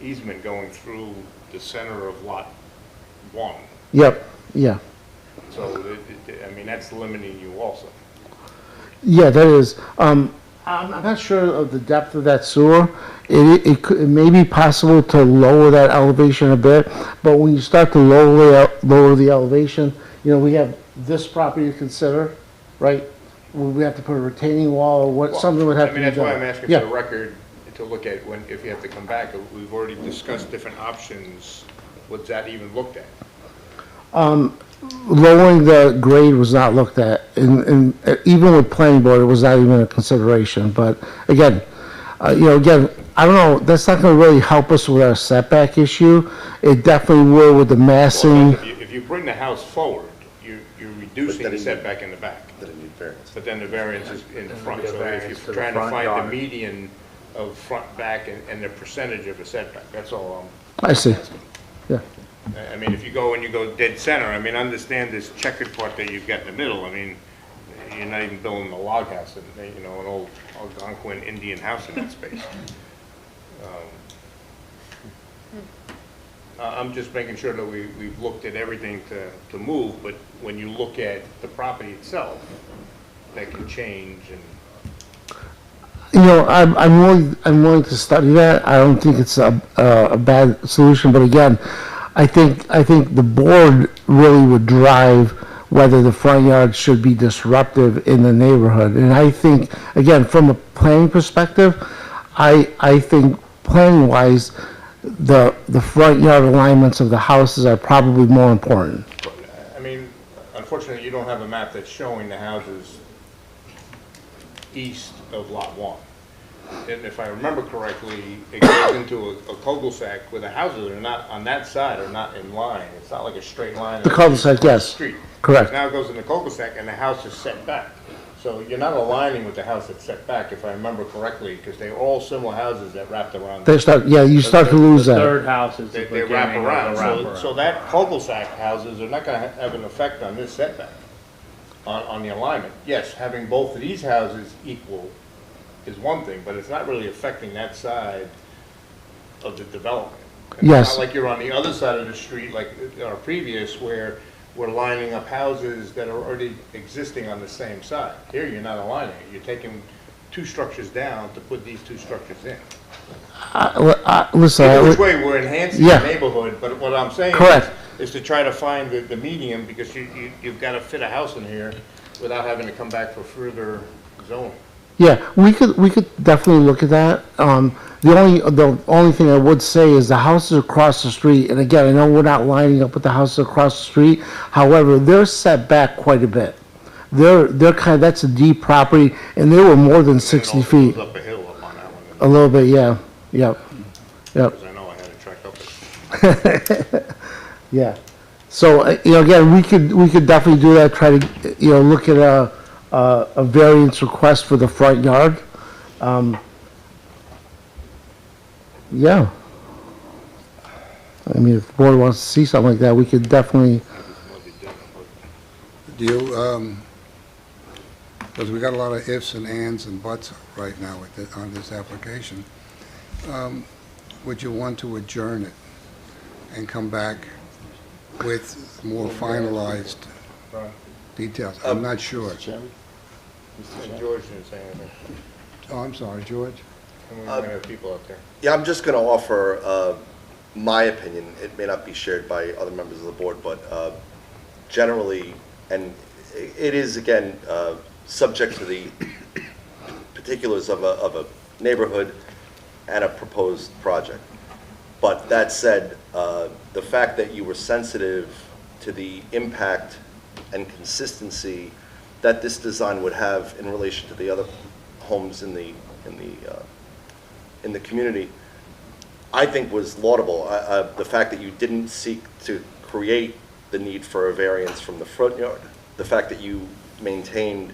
easement going through the center of lot 1. Yep, yeah. So, I mean, that's limiting you also. Yeah, that is. I'm not sure of the depth of that sewer. It may be possible to lower that elevation a bit, but when you start to lower the elevation, you know, we have this property to consider, right? Would we have to put a retaining wall or what, something would have to be done? I mean, that's why I'm asking Yeah. for the record to look at if you have to come back. We've already discussed different options. Was that even looked at? Lowering the grade was not looked at, and even with planning board, it was not even a consideration, but again, I don't know, that's not gonna really help us with our setback issue. It definitely will with the massing. Well, if you bring the house forward, you're reducing the setback in the back. That it need variance. But then the variance is in the front. get So variance if to you're the trying to front find yard. the median of front, back, and the percentage of a setback, that's all I see, yeah. I mean, if you go and you go dead center, I mean, understand this checkered part that you've got in the middle. I mean, you're not even building a log house, an old Algonquin Indian house in that space. I'm just making sure that we've looked at everything to move, but when you look at the property itself, that can change and. You know, I'm willing to study that. I don't think it's a bad solution, but again, I think the board really would drive whether the front yard should be disruptive in the neighborhood. And I think, again, from a planning perspective, I think planning-wise, the front yard alignments of the houses are probably more important. I mean, unfortunately, you don't have a map that's showing the houses east of Lot 1. And if I remember correctly, it goes into a cul-de-sac where the houses are not, on that side, are not in line. It's not like a straight line. The cul-de-sac, yes. Street. Correct. Now it goes in the cul-de-sac and the house is set back. So you're not aligning with the house that's set back, if I remember correctly, because they're all similar houses that wrapped around. You start to lose The that. third house is the They beginning wrap of around. the So wraparound. that cul-de-sac houses are not going to have an effect on this setback, on the alignment. Yes, having both of these houses equal is one thing, but it's not really affecting that side of the development. And Yes. It's not like you're on the other side of the street, like our previous, where we're lining up houses that are already existing on the same side. Here, you're not aligning it. You're taking two structures down to put these two structures in. Listen, Either which way, we're enhancing Yeah. the neighborhood, but what I'm saying Correct. is to try to find the medium, because you've got to fit a house in here without having to come back for further zoning. yeah, we could definitely look at that. The only thing I would say is the houses across the street, and again, I know we're not lining up with the houses across the street, however, they're set back quite a bit. They're kind of, that's a deep property, and they were more than 60 And it feet. also goes up a hill up on that one, A little bit, yeah, yep, because I know I had a track up it. yeah. So, again, we could definitely do that, try to, look at a variance request for the front yard. Yeah. I mean, if the board wants to see something like that, we could definitely, Do you, because we got a lot of ifs and ands and buts right now on this application, would you want to adjourn it and come back with more finalized Right. details? I'm not sure. And George didn't say anything, Oh, I'm sorry, George? and we're going to have people out there. Yeah, I'm just going to offer my opinion. It may not be shared by other members of the board, but generally, and it is, again, subject to the particulars of a neighborhood and a proposed project. But that said, the fact that you were sensitive to the impact and consistency that this design would have in relation to the other homes in the community, I think was laudable. The fact that you didn't seek to create the need for a variance from the front yard, the fact that you maintained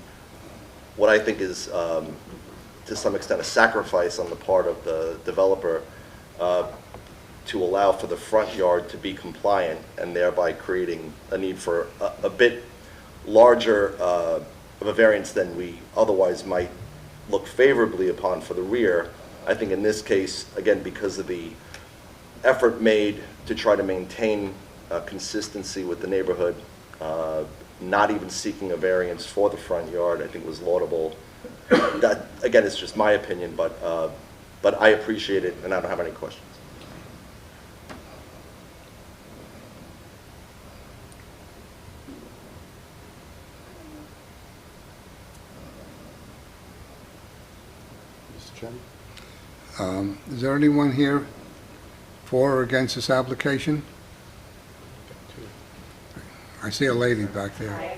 what I think is, to some extent, a sacrifice on the part of the developer to allow for the front yard to be compliant and thereby creating a need for a bit larger of a variance than we otherwise might look favorably upon for the rear. I think in this case, again, because of the effort made to try to maintain consistency with the neighborhood, not even seeking a variance for the front yard, I think was laudable. That, again, is just my opinion, but I appreciate it, and I don't have any questions. Mr. Chairman? Is there anyone here for or against this application? I see a lady back there.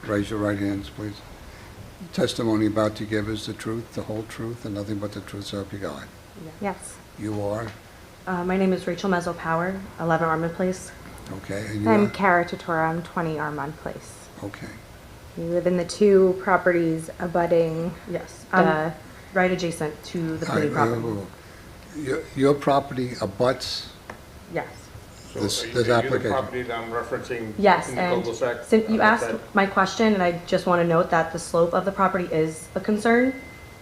Raise your right hands, please. Testimony about to give is the truth, the whole truth, and nothing but the truth, so help you God. Yes. You are? My name is Rachel Mezzo-Power, 11 Armand Place. Okay, and you I'm are? Kara Totora, I'm 20 Armand Place. Okay. We live in the two properties abutting, Yes, right adjacent to the All right, Pliny property. Your property abuts Yes. So this are you the application? property that I'm referencing Yes, in the and cul-de-sac? since you asked That- my question, and I just want to note that the slope of the property is a concern,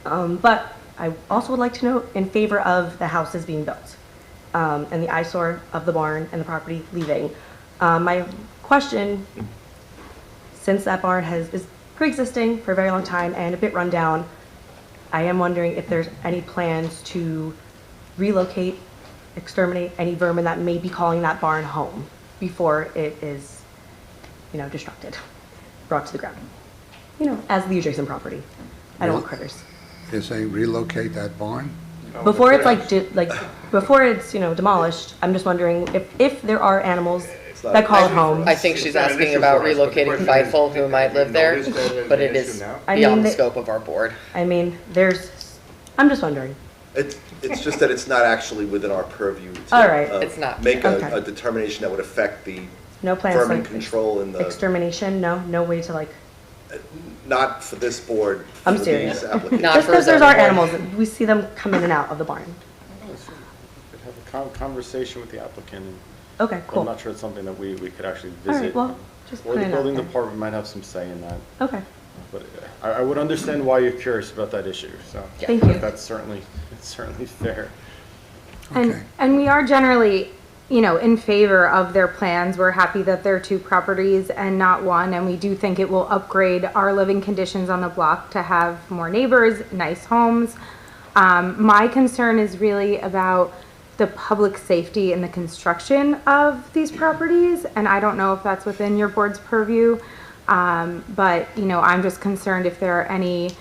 but I also would like to note in favor of the houses being built, and the eyesore of the barn and the property leaving. My question, since that barn is pre-existing for a very long time and a bit run down, I am wondering if there's any plans to relocate, exterminate any vermin that may be calling that barn home before it is, destructed, brought to the ground. As the adjacent property. I don't want critters. You're saying relocate that barn? No, Before it's but- before it's, demolished, I'm just wondering if there are animals not- that call it home. I think she's It's not an asking issue about for us, but the relocating question is, Fightful, who might have you live there, noticed that there's but an it issue is now? I beyond mean, the scope of our board. I'm just wondering. It's just that it's not actually within our purview to All right. It's not. make Okay. a determination that would affect the No plans vermin like control in the, extermination, no way to not for this board. I'm for serious. these applications. Not just for because there's zoning our board. animals, we see them come in and out of the barn. Could have a conversation with the applicant. Okay, I'm cool. not sure it's something that we could actually All visit. right, well, just Or put the it out building there. department might have some say in that. Okay, But I would understand why you're curious about that issue, so. Thank you. That's certainly fair. Okay. And we are generally, in favor of their plans. We're happy that they're two properties and not one, and we do think it will upgrade our living conditions on the block to have more neighbors, nice homes. My concern is really about the public safety and the construction of these properties, and I don't know if that's within your board's purview, but, I'm just concerned if there are any,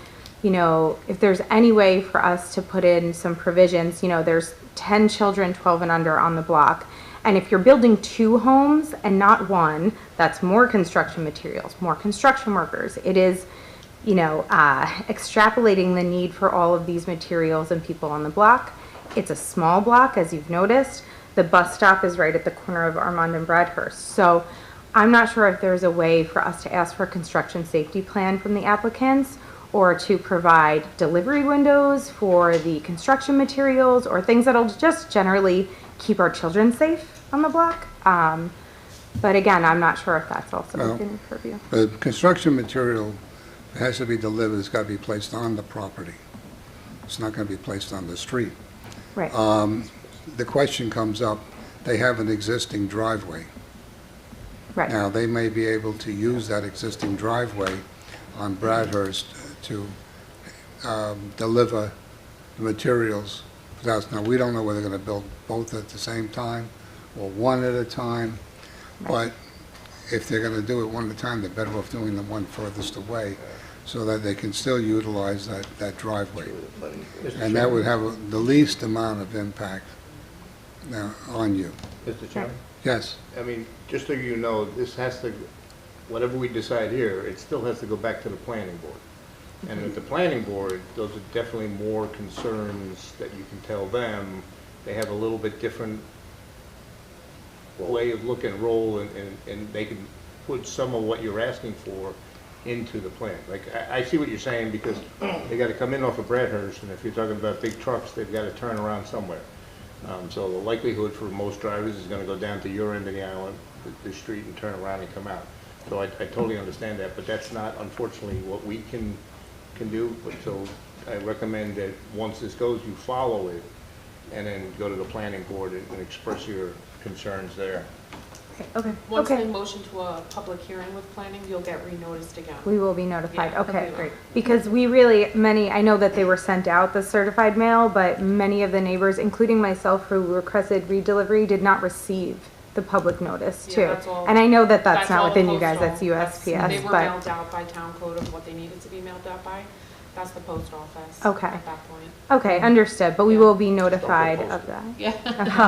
if there's any way for us to put in some provisions. There's 10 children 12 and under on the block, and if you're building 2 homes and not 1, that's more construction materials, more construction workers. It is, extrapolating the need for all of these materials and people on the block. It's a small block, as you've noticed. The bus stop is right at the corner of Armand and Bradhurst. So I'm not sure if there's a way for us to ask for a construction safety plan from the applicants, or to provide delivery windows for the construction materials, or things that'll just generally keep our children safe on the block. But again, I'm not sure if that's also Well, within your purview. The construction material has to be delivered, it's got to be placed on the property. It's not going to be placed on the street. Right. The question comes up, they have an existing driveway. Right. Now, they may be able to use that existing driveway on Bradhurst to deliver the materials. Now, we don't know whether they're going to build both at the same time or one at a time, but if they're going to do it one at a time, they're better off doing the one furthest away so that they can still utilize that driveway. And that would have the least amount of impact on you. Mr. Chairman? Yes? I mean, just so you know, this has to, whatever we decide here, it still has to go back to the planning board. And with the planning board, those are definitely more concerns that you can tell them. They have a little bit different way of look and roll, and they can put some of what you're asking for into the plan. Like, I see what you're saying, because they gotta come in off of Bradhurst, and if you're talking about big trucks, they've gotta turn around somewhere. So the likelihood for most drivers is gonna go down to your end of the island, the street, and turn around and come out. So I totally understand that, but that's not, unfortunately, what we can do. But so I recommend that once this goes, you follow it, and then go to the planning board and express your concerns there. Okay, Once they okay. motion to a public hearing with planning, you'll get renoticed again. We will be notified. Yeah, Okay, we will. great. Because we really, I know that they were sent out, the certified mail, but many of the neighbors, including myself who requested redelivery, did not receive the public notice Yeah, too. that's all- And I know that that's not all within you guys, postal. that's They USPS, were but, mailed out by town code of what they needed to be mailed out by. That's the post office. Okay. At that point. okay, understood, but we Yeah. will be notified of that. Yeah.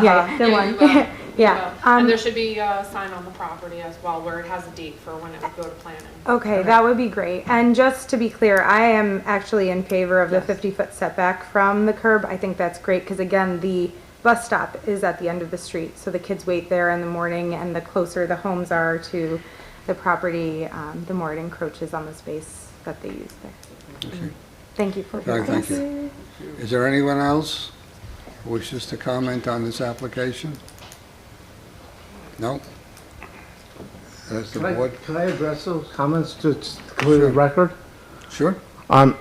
Yeah, good Yeah, one. you will. You Yeah, will. And there um, should be a sign on the property as well, where it has a date for when it would go to planning. okay, that would be great. And just to be clear, I am actually in favor of the 50-foot setback from the curb. I think that's great, because again, the bus stop is at the end of the street, so the kids wait there in the morning, and the closer the homes are to the property, the more it encroaches on the space that they use there. Okay. Thank you for All right, thank your you. Is there anyone else who wishes to comment on this application? No? As the board? Can I address those comments to clear the Sure. record? Sure.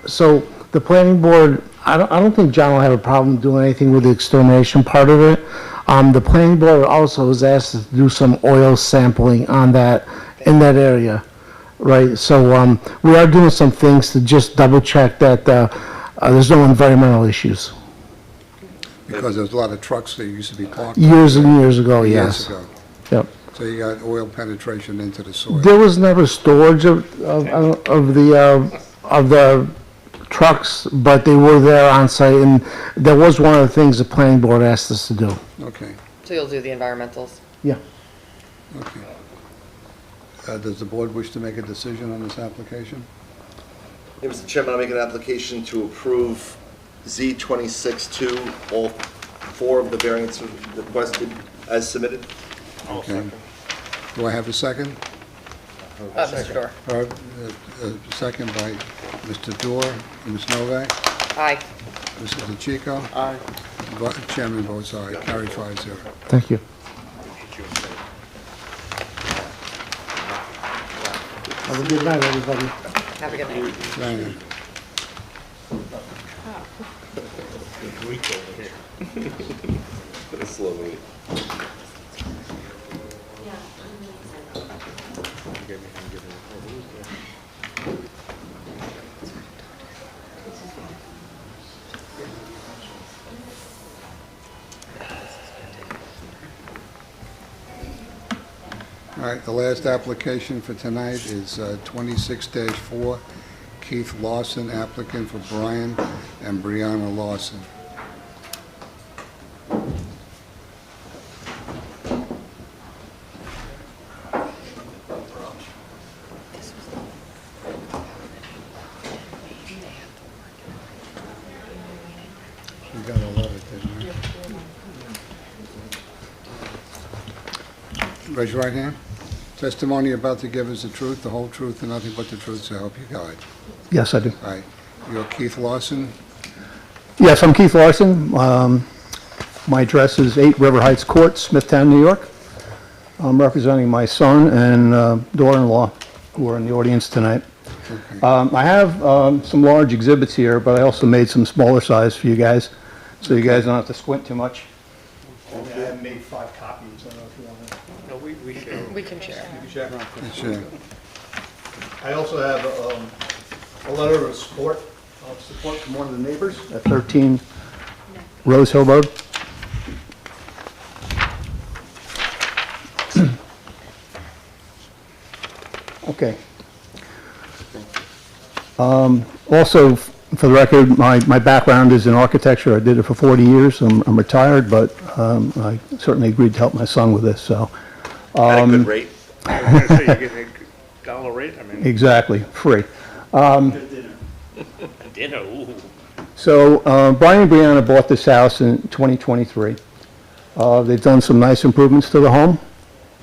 So the planning board, I don't think John will have a problem doing anything with the extermination part of it. The planning board also was asked to do some oil sampling on that, in that area, right? So, we are doing some things to just double check that, there's no environmental issues. Because there's a lot of trucks that used to be parked. Years and years ago, Years yes. ago. Yep. So you got oil penetration into the soil. There was never storage of the trucks, but they were there on site, and that was one of the things the planning board asked us to do. Okay, So you'll do the environmentals? Yeah. okay. Does the board wish to make a decision on this application? Yeah, Mr. Chairman, I'll make an application to approve Z26-2, all 4 of the variants requested as submitted. Okay. Do I have a second? Mr. Dorr? Second by Mr. Dorr, Ms. Novak, Aye. Mrs. DeChico. Aye. Chairman votes aye, carried 5-0. Thank you. Have a good night, everybody. Have a good night. Thank you. Slowly. All right, the last application for tonight is 26-4, Keith Lawson, applicant for Brian and Brianna Lawson. We got a letter, didn't we? Raise your right hand. Testimony you're about to give is the truth, the whole truth, and nothing but the truth, so help you God. Yes, I do. All right. You're Keith Lawson. Yes, I'm Keith Larson. My address is 8 River Heights Court, Smithtown, New York. I'm representing my son and daughter-in-law who are in the audience tonight. I have some large exhibits here, but I also made some smaller size for you guys, so you guys don't have to squint too much. I have made 5 copies, I don't know if you want to. No, we share. We can share. Check. Sure. I also have a letter of support from one of the neighbors. At 13 Rose Hill Road. Okay. Also, for the record, my background is in architecture. I did it for 40 years. I'm retired, but I certainly agreed to help my son with this, so. At a good rate. I was gonna say, you get a dollar rate, I mean. Exactly, free. Dinner, ooh. So Brian and Brianna bought this house in 2023. They've done some nice improvements to the home.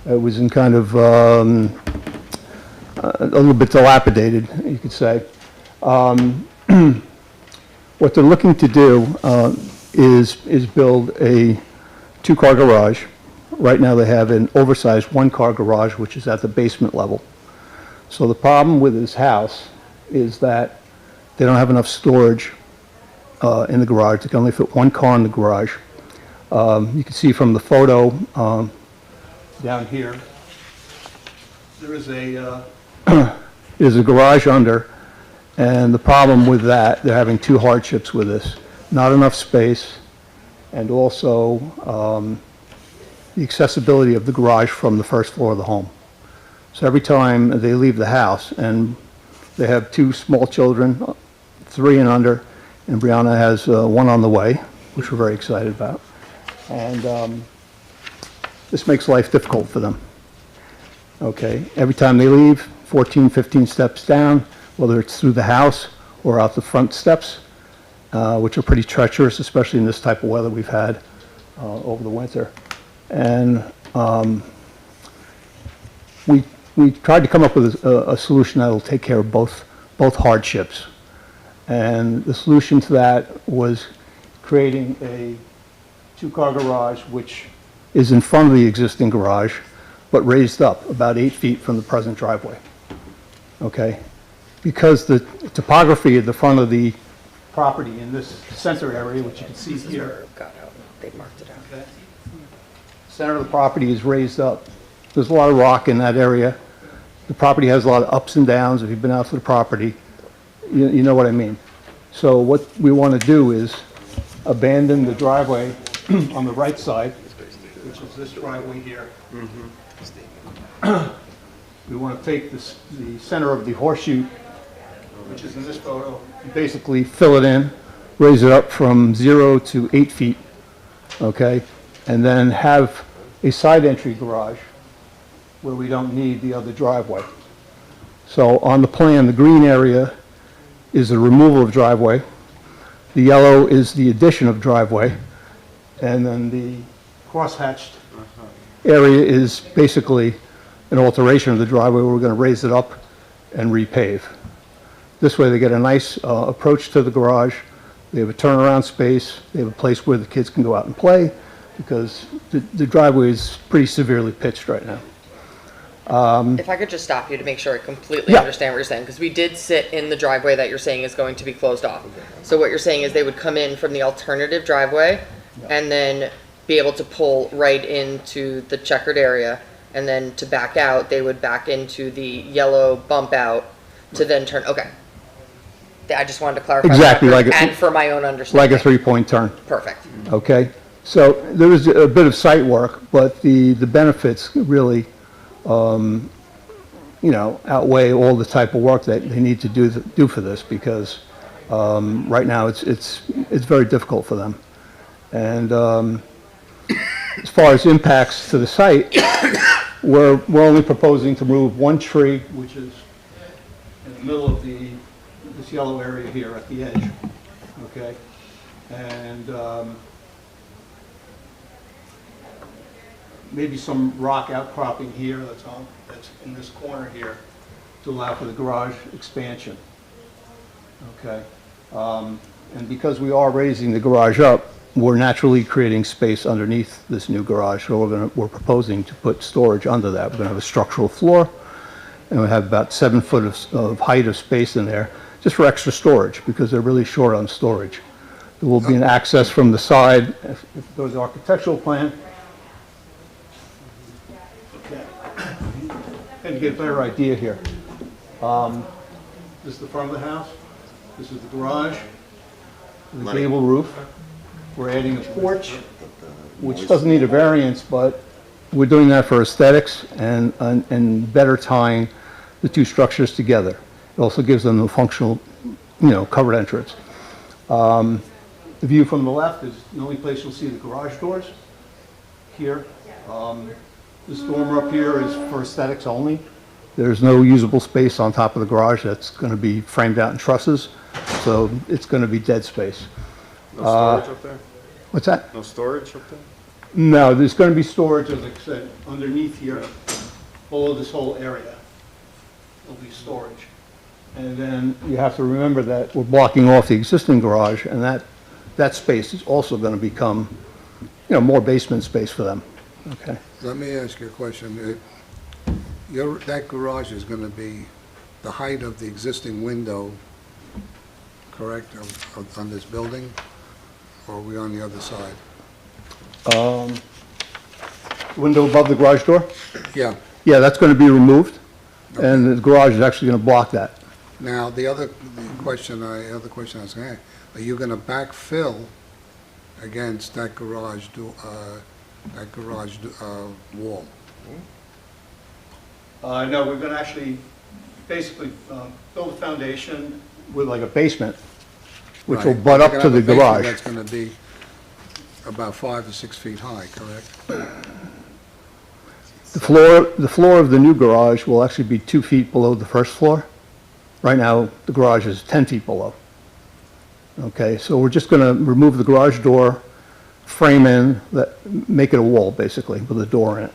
It was in kind of a little bit dilapidated, you could say. What they're looking to do is build a two-car garage. Right now, they have an oversized one-car garage, which is at the basement level. So the problem with this house is that they don't have enough storage in the garage. They can only fit one car in the garage. You can see from the photo down here, there is a garage under, and the problem with that, they're having two hardships with this. Not enough space, and also the accessibility of the garage from the first floor of the home. So every time they leave the house, and they have two small children, 3 and under, and Brianna has one on the way, which we're very excited about. And this makes life difficult for them. Okay, every time they leave, 14, 15 steps down, whether it's through the house or out the front steps, which are pretty treacherous, especially in this type of weather we've had over the winter. And we tried to come up with a solution that will take care of both hardships. And the solution to that was creating a two-car garage, which is in front of the existing garage, but raised up about 8 feet from the present driveway. Okay? Because the topography at the front of the property in this center area, which you can see here, They marked it out. okay, center of the property is raised up. There's a lot of rock in that area. The property has a lot of ups and downs. If you've been out to the property, you know what I mean. So what we want to do is abandon the driveway on the right side, which is this driveway here. We want to take the center of the horseshoe, which is in this photo, and basically fill it in, raise it up from 0 to 8 feet, okay? And then have a side entry garage where we don't need the other driveway. So on the plan, the green area is the removal of driveway. The yellow is the addition of driveway. And then the crosshatched area is basically an alteration of the driveway where we're going to raise it up and repave. This way they get a nice approach to the garage. They have a turnaround space. They have a place where the kids can go out and play because the driveway is pretty severely pitched right now. If I could just stop you to make sure I completely Yeah. understand what you're saying, because we did sit in the driveway that you're saying is going to be closed off. So what you're saying is they would come in from the alternative driveway and then be able to pull right into the checkered area, and then to back out, they would back into the yellow bump out to then turn, okay. I just wanted to clarify. the Exactly, record like a- and for my own understanding. Like a three-point turn. Perfect. Okay, so there was a bit of site work, but the benefits really, outweigh all the type of work that they need to do for this, because right now it's very difficult for them. And as far as impacts to the site, we're only proposing to remove one tree, which is in the middle of this yellow area here at the edge, okay? And maybe some rock outcropping here that's in this corner here to allow for the garage expansion, okay? And because we are raising the garage up, we're naturally creating space underneath this new garage, so we're proposing to put storage under that. We're going to have a structural floor, and we have about 7 foot of height of space in there, just for extra storage, because they're really short on storage. There will be an access from the side, if there's an architectural plan. Okay. And to get a better idea here. This is the front of the house. This is the garage. The gable roof. We're adding a porch, which doesn't need a variance, but we're doing that for aesthetics and better tying the two structures together. It also gives them a functional, covered entrance. The view from the left is the only place you'll see the garage doors. Here, this dormer up here is for aesthetics only. There's no usable space on top of the garage that's going to be framed out in trusses, so it's going to be dead space. No storage up there? What's that? No storage up there? No, there's going to be storage, as I said, underneath here. below this whole area. There'll be storage. And then you have to remember that we're blocking off the existing garage, and that space is also going to become, more basement space for them. Okay? Let me ask you a question. That garage is going to be the height of the existing window, correct, on this building? Or are we on the other side? Window above the garage door? Yeah. Yeah, that's going to be removed, and the garage is actually going to block that. Now, the other question I was going to ask, are you going to backfill against that garage wall? No, we're going to actually basically build a foundation with like a basement, which will Right. butt You're up gonna to have the a basement garage. That's going to be about 5 to 6 feet high, correct? The floor of the new garage will actually be 2 feet below the first floor. Right now, the garage is 10 feet below. Okay, so we're just going to remove the garage door, frame in, make it a wall, basically, with a door in it.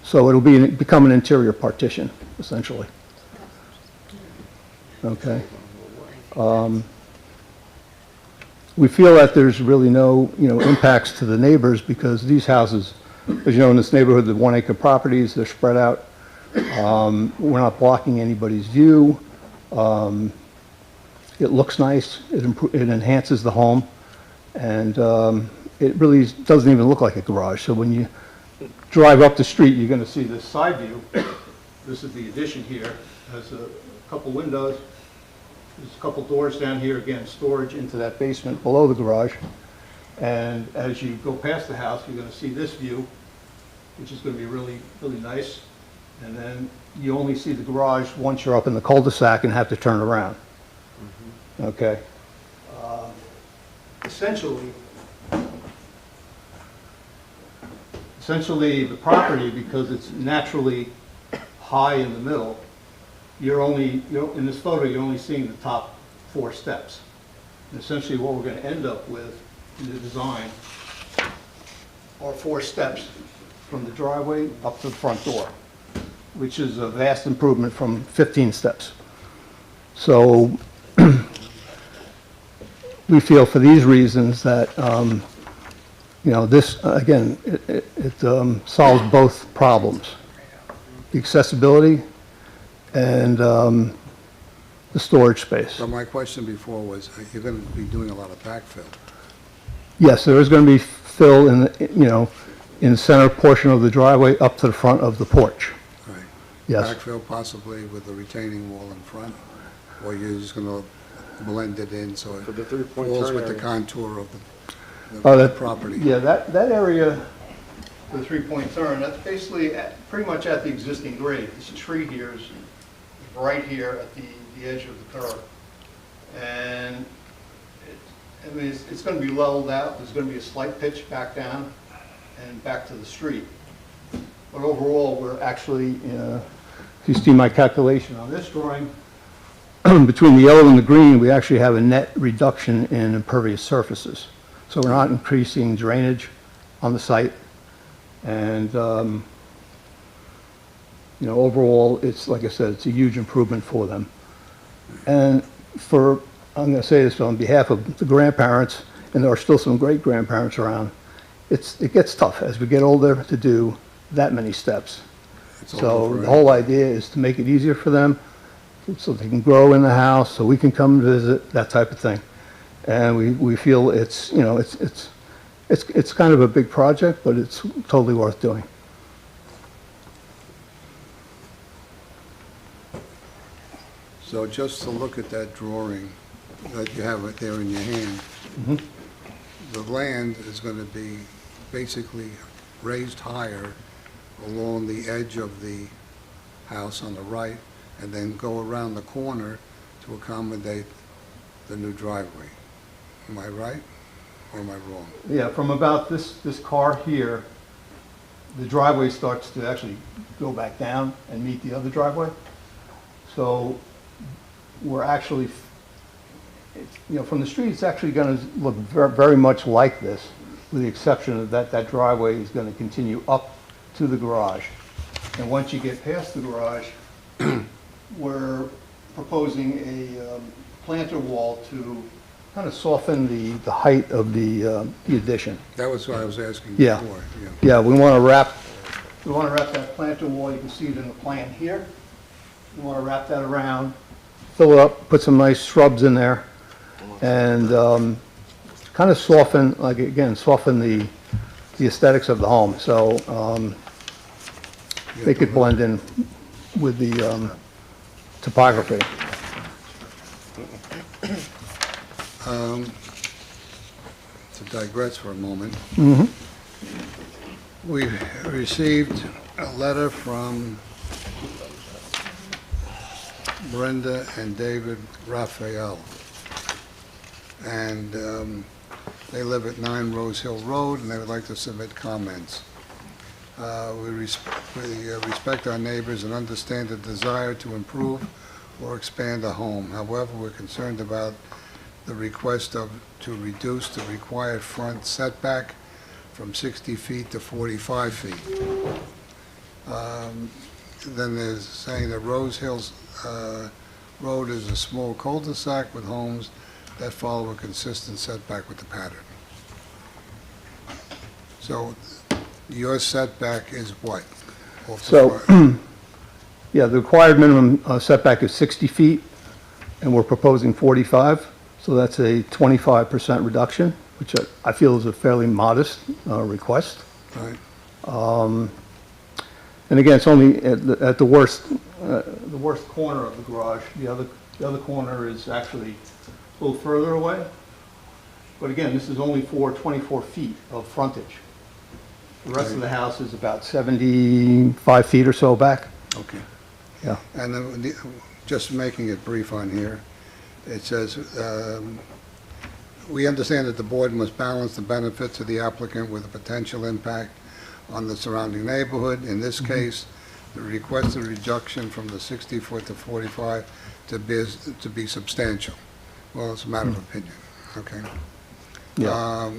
So it'll become an interior partition, essentially. Okay. We feel that there's really no, impacts to the neighbors because these houses, as you know, in this neighborhood, the 1 acre properties, they're spread out. We're not blocking anybody's view. It looks nice. It enhances the home. And it really doesn't even look like a garage. So when you drive up the street, you're going to see this side view. This is the addition here. It has a couple windows. There's a couple doors down here, again, storage into that basement below the garage. And as you go past the house, you're going to see this view, which is going to be really, really nice. And then you only see the garage once you're up in the cul-de-sac and have to turn around. Okay. Essentially, the property, because it's naturally high in the middle, in this photo, you're only seeing the top 4 steps. And essentially what we're going to end up with in the design are 4 steps from the driveway up to the front door, which is a vast improvement from 15 steps. So we feel for these reasons that, this, again, it solves both problems. The accessibility and the storage space. So my question before was, you're going to be doing a lot of backfill. Yes, there is going to be fill in the center portion of the driveway up to the front of the porch. Right. Yes. Backfill possibly with the retaining wall in front, or you're just going to blend it in so it For the 3-point falls turn with the area. contour of the That property. Yeah, that area, the 3-point turn, that's basically pretty much at the existing grade. This tree here is right here at the edge of the curve. And it's going to be leveled out. There's going to be a slight pitch back down and back to the street. But overall, we're actually, if you see my calculation on this drawing, between the yellow and the green, we actually have a net reduction in impervious surfaces. So we're not increasing drainage on the site. And, overall, it's, like I said, it's a huge improvement for them. And I'm going to say this on behalf of the grandparents, and there are still some great grandparents around, it gets tough as we get older to do that many steps. So the whole idea is to make it easier for them so they can grow in the house, so we can come visit, that type of thing. And we feel it's kind of a big project, but it's totally worth doing. So just to look at that drawing that you have right there in your hand, the land is going to be basically raised higher along the edge of the house on the right and then go around the corner to accommodate the new driveway. Am I right or am I wrong? Yeah, from about this car here, the driveway starts to actually go back down and meet the other driveway. So we're actually, from the street, it's actually going to look very much like this, with the exception of that driveway is going to continue up to the garage. And once you get past the garage, we're proposing a planter wall to kind of soften the height of the addition. That was what I was asking Yeah. before. Yeah, we want to wrap that planter wall, you can see it in the plan here. We want to wrap that around, fill it up, put some nice shrubs in there, and kind of soften, like, again, soften the aesthetics of the home. So they could blend in with the topography. To digress for a moment, Mhm. we received a letter from Brenda and David Raphael, and they live at 9 Rose Hill Road, and they would like to submit comments. We respect our neighbors and understand the desire to improve or expand a home. However, we're concerned about the request to reduce the required front setback from 60 feet to 45 feet. Then there's saying that Rose Hills Road is a small cul-de-sac with homes that follow a consistent setback with the pattern. So your setback is what? Off the So, front? yeah, the required minimum setback is 60 feet, and we're proposing 45, so that's a 25% reduction, which I feel is a fairly modest request. Right. And again, it's only at the worst corner of the garage. The other corner is actually a little further away. But again, this is only for 24 feet of frontage. The rest of the house is about 75 feet or so back. Okay. Yeah. And then just making it brief on here, it says, we understand that the board must balance the benefits of the applicant with the potential impact on the surrounding neighborhood. In this case, the requested reduction from the 60-foot to 45 to be substantial. Well, it's a matter of opinion, okay? Yeah.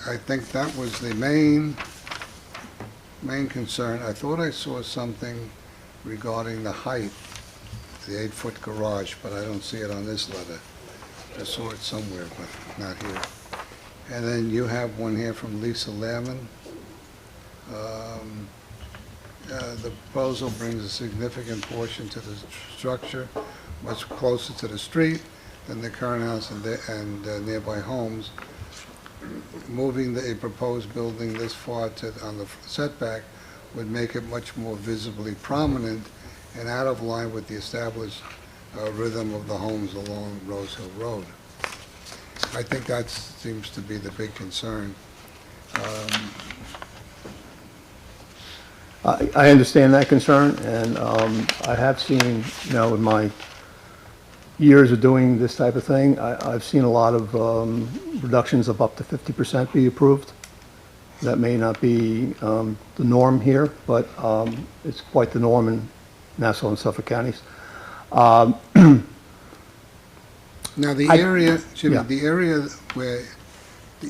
I think that was the main concern. I thought I saw something regarding the height, the 8-foot garage, but I don't see it on this letter. I saw it somewhere, but not here. And then you have one here from Lisa Lehrman. The proposal brings a significant portion to the structure, much closer to the street than the current house and nearby homes. Moving a proposed building this far on the setback would make it much more visibly prominent and out of line with the established rhythm of the homes along Rose Hill Road. I think that seems to be the big concern. I understand that concern, and I have seen, in my years of doing this type of thing, I've seen a lot of reductions of up to 50% be approved. That may not be the norm here, but it's quite the norm in Nassau and Suffolk counties. Now, the area, Jimmy, the area where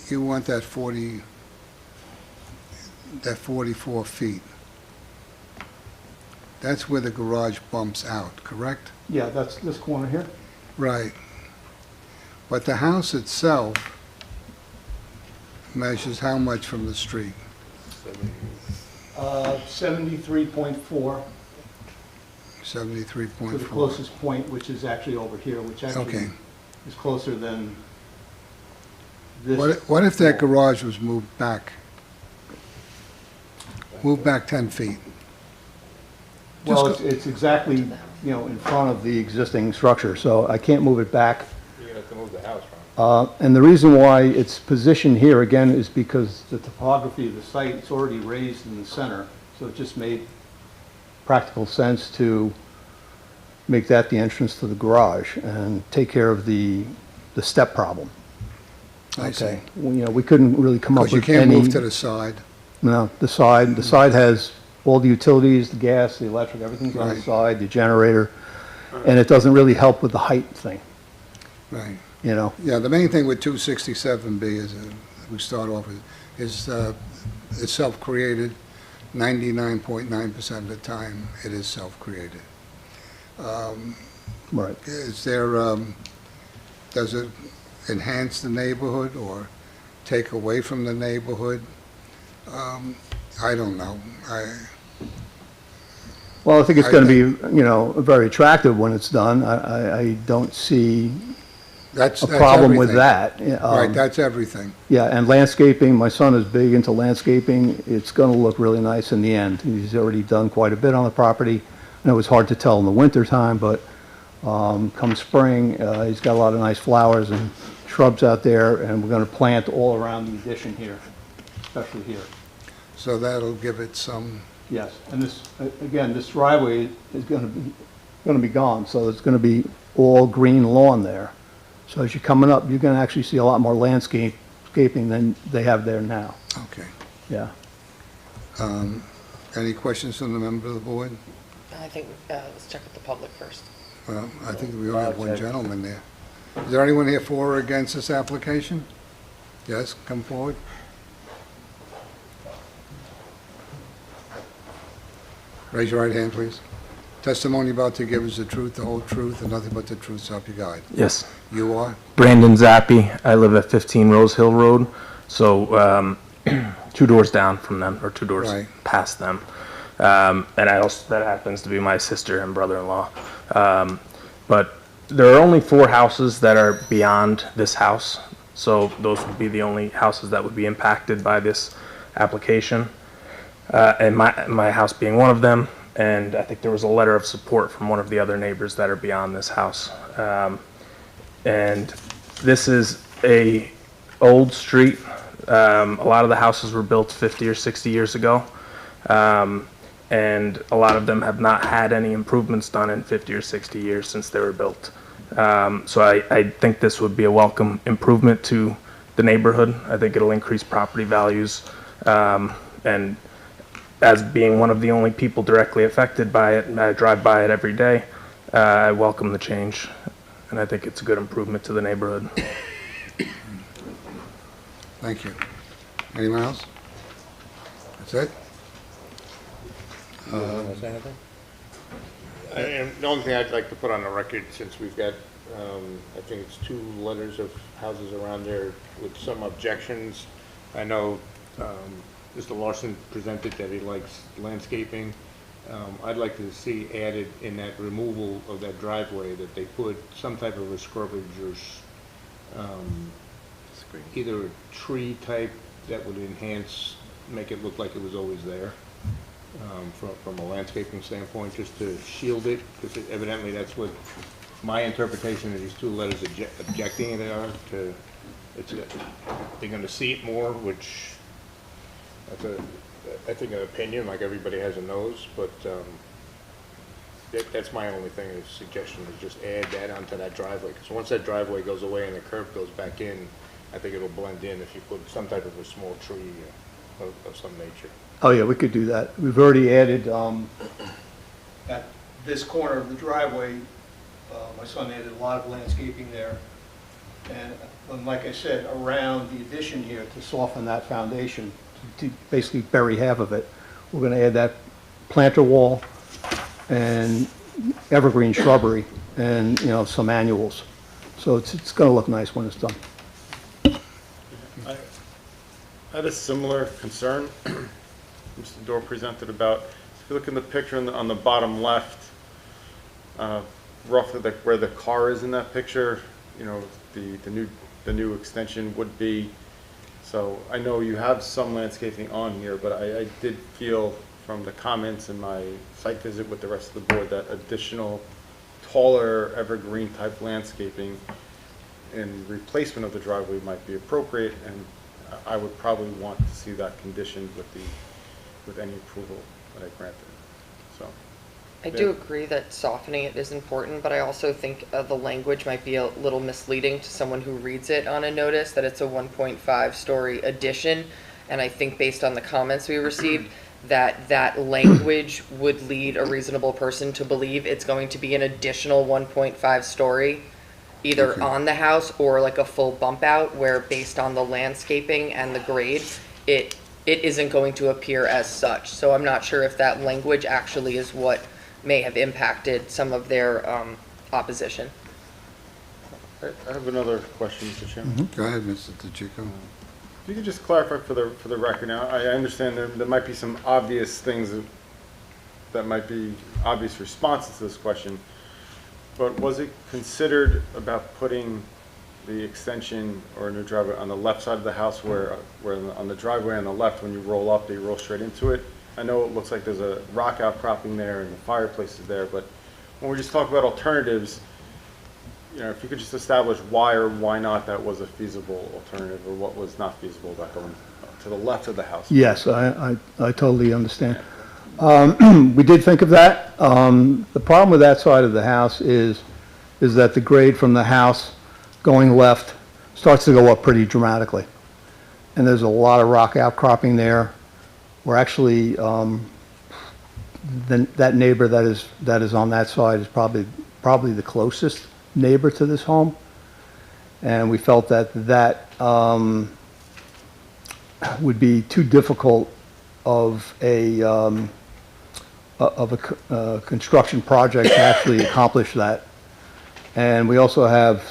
you want that 44 feet, that's where the garage bumps out, correct? Yeah, that's this corner here. Right. But the house itself measures how much from the street? 73.4 to 73.4. the closest point, which is actually over here, which actually Okay. is closer than this. What if that garage was moved back? Moved back 10 feet? Well, it's exactly, in front of the existing structure, so I can't move it back. You're gonna have to move the house from. And the reason why it's positioned here, again, is because the topography of the site, it's already raised in the center, so it just made practical sense to make that the entrance to the garage and take care of the step problem. I see. Okay. We couldn't really come up Because you with can't any. move to the side. No, the side has all the utilities, the gas, the electric, everything's on the Right. side, the generator, and it doesn't really help with the height thing, Right. you know? Yeah, the main thing with 267B is we start off with, is self-created. 99.9% of the time, it is self-created. Right. Is there, does it enhance the neighborhood or take away from the neighborhood? I don't know. Well, I think it's I going to be, very attractive when it's done. I don't see That's a problem with everything. that. Right, that's everything. Yeah, and landscaping, my son is big into landscaping. It's going to look really nice in the end. He's already done quite a bit on the property. I know it's hard to tell in the wintertime, but come spring, he's got a lot of nice flowers and shrubs out there, and we're going to plant all around the addition here, especially here. So that'll give it some, Yes, and this, again, this driveway is going to be gone, so it's going to be all green lawn there. So as you're coming up, you're going to actually see a lot more landscaping than they have there now. okay. Yeah. Any questions from the member of the board? I think, let's check with the public first. Well, I think we only have one gentleman there. Is there anyone here for or against this application? Yes, come forward. Raise your right hand, please. Testimony about to give is the truth, the whole truth, and nothing but the truth, so help you God. Yes. You are? Brandon Zappi. I live at 15 Rose Hill Road, so 2 doors down from them, or 2 doors Right. past them. And that happens to be my sister and brother-in-law. But there are only 4 houses that are beyond this house, so those would be the only houses that would be impacted by this application. And my house being one of them, and I think there was a letter of support from one of the other neighbors that are beyond this house. And this is a old street. A lot of the houses were built 50 or 60 years ago. And a lot of them have not had any improvements done in 50 or 60 years since they were built. So I think this would be a welcome improvement to the neighborhood. I think it'll increase property values. And as being one of the only people directly affected by it, and I drive by it every day, I welcome the change. And I think it's a good improvement to the neighborhood. Thank you. Anyone else? That's it? And the only thing I'd like to put on the record, since we've got, I think it's 2 letters of houses around there with some objections. I know Mr. Larson presented that he likes landscaping. I'd like to see added in that removal of that driveway that they put some type of a scrubbage or either a tree type that would enhance, make it look like it was always there. From a landscaping standpoint, just to shield it, because evidently that's what my interpretation of these 2 letters objecting it are to. They're going to see it more, which that's I think an opinion, like everybody has a nose, but that's my only thing, is suggestion, is just add that onto that driveway. Because once that driveway goes away and the curb goes back in, I think it'll blend in if you put some type of a small tree of some nature. Oh, yeah, we could do that. We've already added, at this corner of the driveway, my son added a lot of landscaping there. And like I said, around the addition here, to soften that foundation, to basically bury half of it, we're going to add that planter wall and evergreen shrubbery and, some annuals. So it's going to look nice when it's done. I had a similar concern Mr. Dorr presented about, if you look in the picture on the bottom left, roughly like where the car is in that picture, the new extension would be. So I know you have some landscaping on here, but I did feel from the comments in my site visit with the rest of the board that additional taller evergreen type landscaping in replacement of the driveway might be appropriate, and I would probably want to see that conditioned with any approval that I granted. So I do agree that softening it is important, but I also think the language might be a little misleading to someone who reads it on a notice that it's a 1.5-story addition. And I think based on the comments we received, that language would lead a reasonable person to believe it's going to be an additional 1.5 story. either Okay. on the house or like a full bump out where based on the landscaping and the grade, it isn't going to appear as such. So I'm not sure if that language actually is what may have impacted some of their opposition. I have another question, Mr. Chairman. Go ahead, Mr. DeChico. If you could just clarify for the record now, I understand there might be some obvious things that might be obvious responses to this question, but was it considered about putting the extension or a new driveway on the left side of the house where on the driveway on the left, when you roll up, they roll straight into it? I know it looks like there's a rock outcropping there and the fireplace is there, but when we just talk about alternatives, you know, if you could just establish why or why not that was a feasible alternative, or what was not feasible about going to the left of the house. Yes, I totally understand. We did think of that. The problem with that side of the house is that the grade from the house going left starts to go up pretty dramatically. And there's a lot of rock outcropping there. We're actually, that neighbor that is on that side is probably the closest neighbor to this home. And we felt that would be too difficult of a construction project to actually accomplish that. And we also have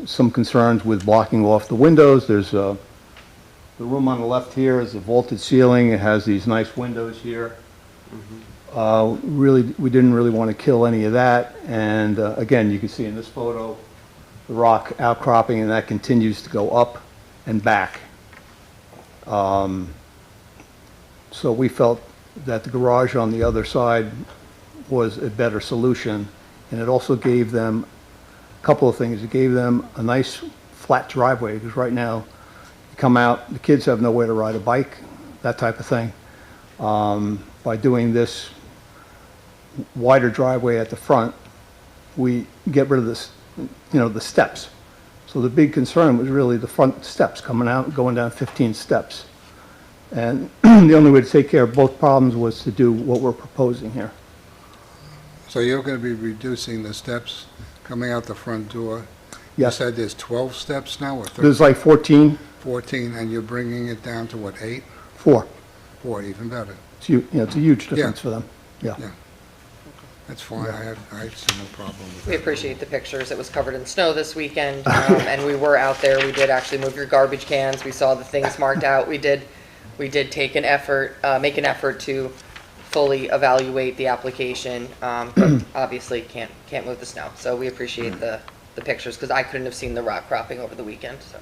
some concerns with blocking off the windows. There's the room on the left here is a vaulted ceiling. It has these nice windows here. Really, we didn't really want to kill any of that. And again, you can see in this photo the rock outcropping, and that continues to go up and back. So we felt that the garage on the other side was a better solution, and it also gave them a couple of things. It gave them a nice flat driveway, because right now you come out, the kids have nowhere to ride a bike, that type of thing. By doing this wider driveway at the front, we get rid of this, the steps. So the big concern was really the front steps coming out, going down 15 steps. And the only way to take care of both problems was to do what we're proposing here. So you're going to be reducing the steps coming out the front door? Yes. You said there's 12 steps now, or 13? There's like 14. 14, and you're bringing it down to what, 8? 4. 4, even better. It's a huge difference for them. Yeah. That's fine. I see no problem with that. We appreciate the pictures. It was covered in snow this weekend, and we were out there. We did actually move your garbage cans. We saw the things marked out. We did take an effort, make an effort to fully evaluate the application, but obviously can't move the snow. So we appreciate the pictures, because I couldn't have seen the rock cropping over the weekend. So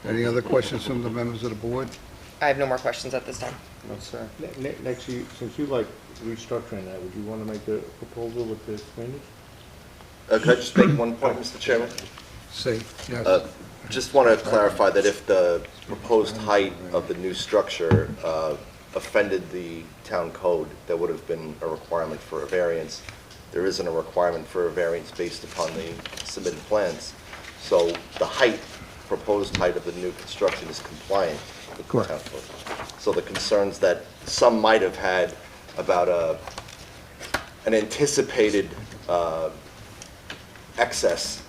Any other questions from the members of the board? I have no more questions at this time. No, sir. Next, since you like restructuring that, would you want to make a proposal with the drainage? Could I just make one point, Mr. Chairman? Say, yes. Just want to clarify that if the proposed height of the new structure offended the town code, there would have been a requirement for a variance. There isn't a requirement for a variance based upon the submitted plans. So the height, proposed height of the new construction is compliant with the town code. So the concerns that some might have had about an anticipated excess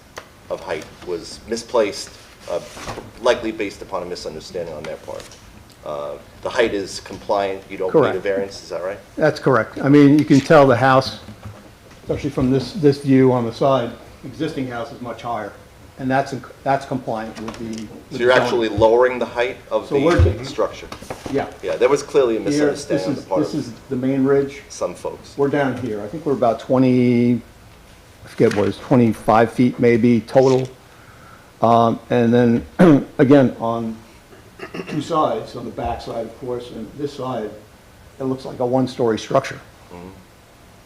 of height was misplaced, likely based upon a misunderstanding on their part. The height is compliant, you don't need a Correct. variance, is that right? That's correct. I mean, you can tell the house, especially from this view on the side, existing house is much higher. And that's compliant with the. So you're actually lowering the height of So we're the taking- structure? Yeah. Yeah, there was clearly a Here, misunderstanding on the part This of is the main ridge. some folks. We're down here. I think we're about 20, I forget what it is, 25 feet maybe total. And then, again, on two sides, on the back side, of course, and this side, it looks like a one-story structure.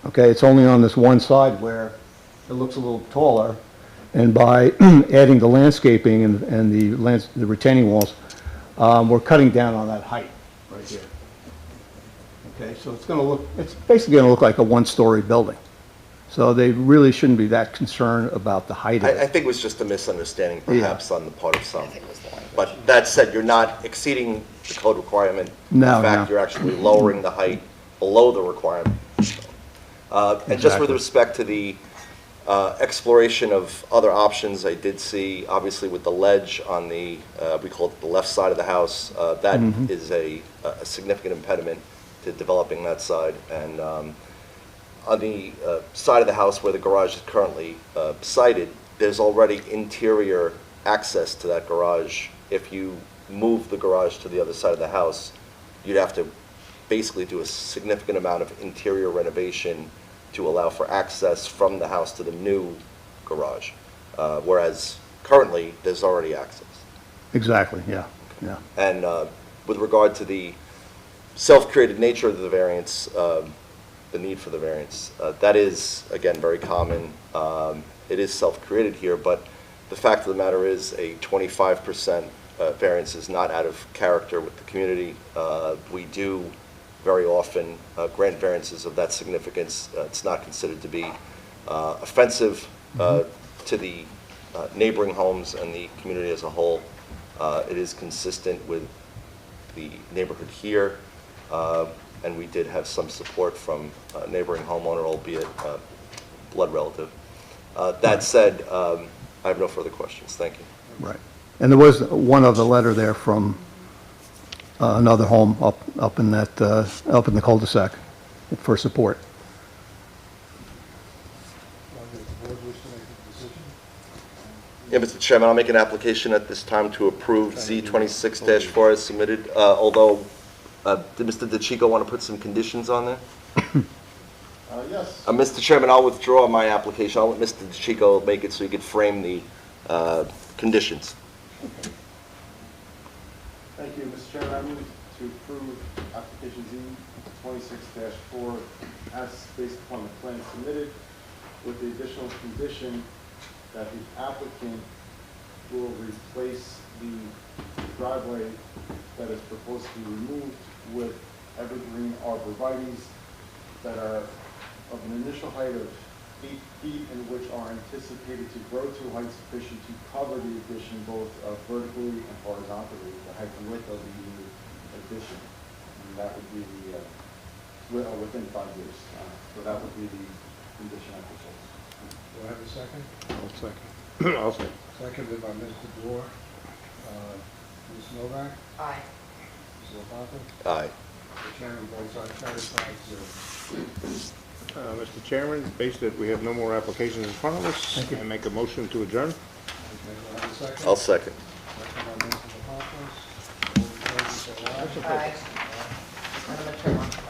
Okay, it's only on this one side where it looks a little taller. And by adding the landscaping and the retaining walls, we're cutting down on that height right here. Okay, so it's basically going to look like a one-story building. So they really shouldn't be that concerned about the height of I it. think it was just a misunderstanding perhaps on the part of some. But that said, you're not exceeding the code requirement. No, In fact, no. you're actually lowering the height below the requirement. And just with Exactly. respect to the Exploration of other options, I did see, obviously with the ledge on the, we call it the left side of the house, that is a significant impediment to developing that side. And on the side of the house where the garage is currently sited, there's already interior access to that garage. If you move the garage to the other side of the house, you'd have to basically do a significant amount of interior renovation to allow for access from the house to the new garage, whereas currently, there's already access. Exactly, yeah, yeah. And with regard to the self-created nature of the variance, the need for the variance, that is, again, very common. It is self-created here, but the fact of the matter is a 25% variance is not out of character with the community. We do very often grant variances of that significance. It's not considered to be offensive to the neighboring homes and the community as a whole. It is consistent with the neighborhood here, and we did have some support from a neighboring homeowner, albeit blood relative. That said, I have no further questions. Thank you. Right. And there was one other letter there from another home up in that, up in the cul-de-sac for support. Yeah, Mr. Chairman, I'll make an application at this time to approve Z26-4 as submitted, although, did Mr. DeChico want to put some conditions on there? Yes. Mr. Chairman, I'll withdraw my application. I'll let Mr. DeChico make it so he could frame the conditions. Thank you, Mr. Chairman. I move to approve application Z26-4 as based upon the plan submitted with the additional condition that the applicant will replace the driveway that is proposed to be removed with evergreen arborvitaes that are of an initial height of 8 feet and which are anticipated to grow to a height sufficient to cover the addition both vertically and horizontally, the height and width of the new addition. And that would be the, within 5 years. So that would be the condition I propose. Do I have a second? I'll second. I'll second. Seconded by Mr. Dorr. Ms. Novak? Aye. Mr. Lopata? Aye. The chairman votes aye, carried 5-0. Mr. Chairman, based that we have no more applications in front of us, I make a motion to adjourn. Okay, do I have a second? I'll second. Second by Mr. Lopata. All in favor, say aye. Aye. I'm gonna turn on.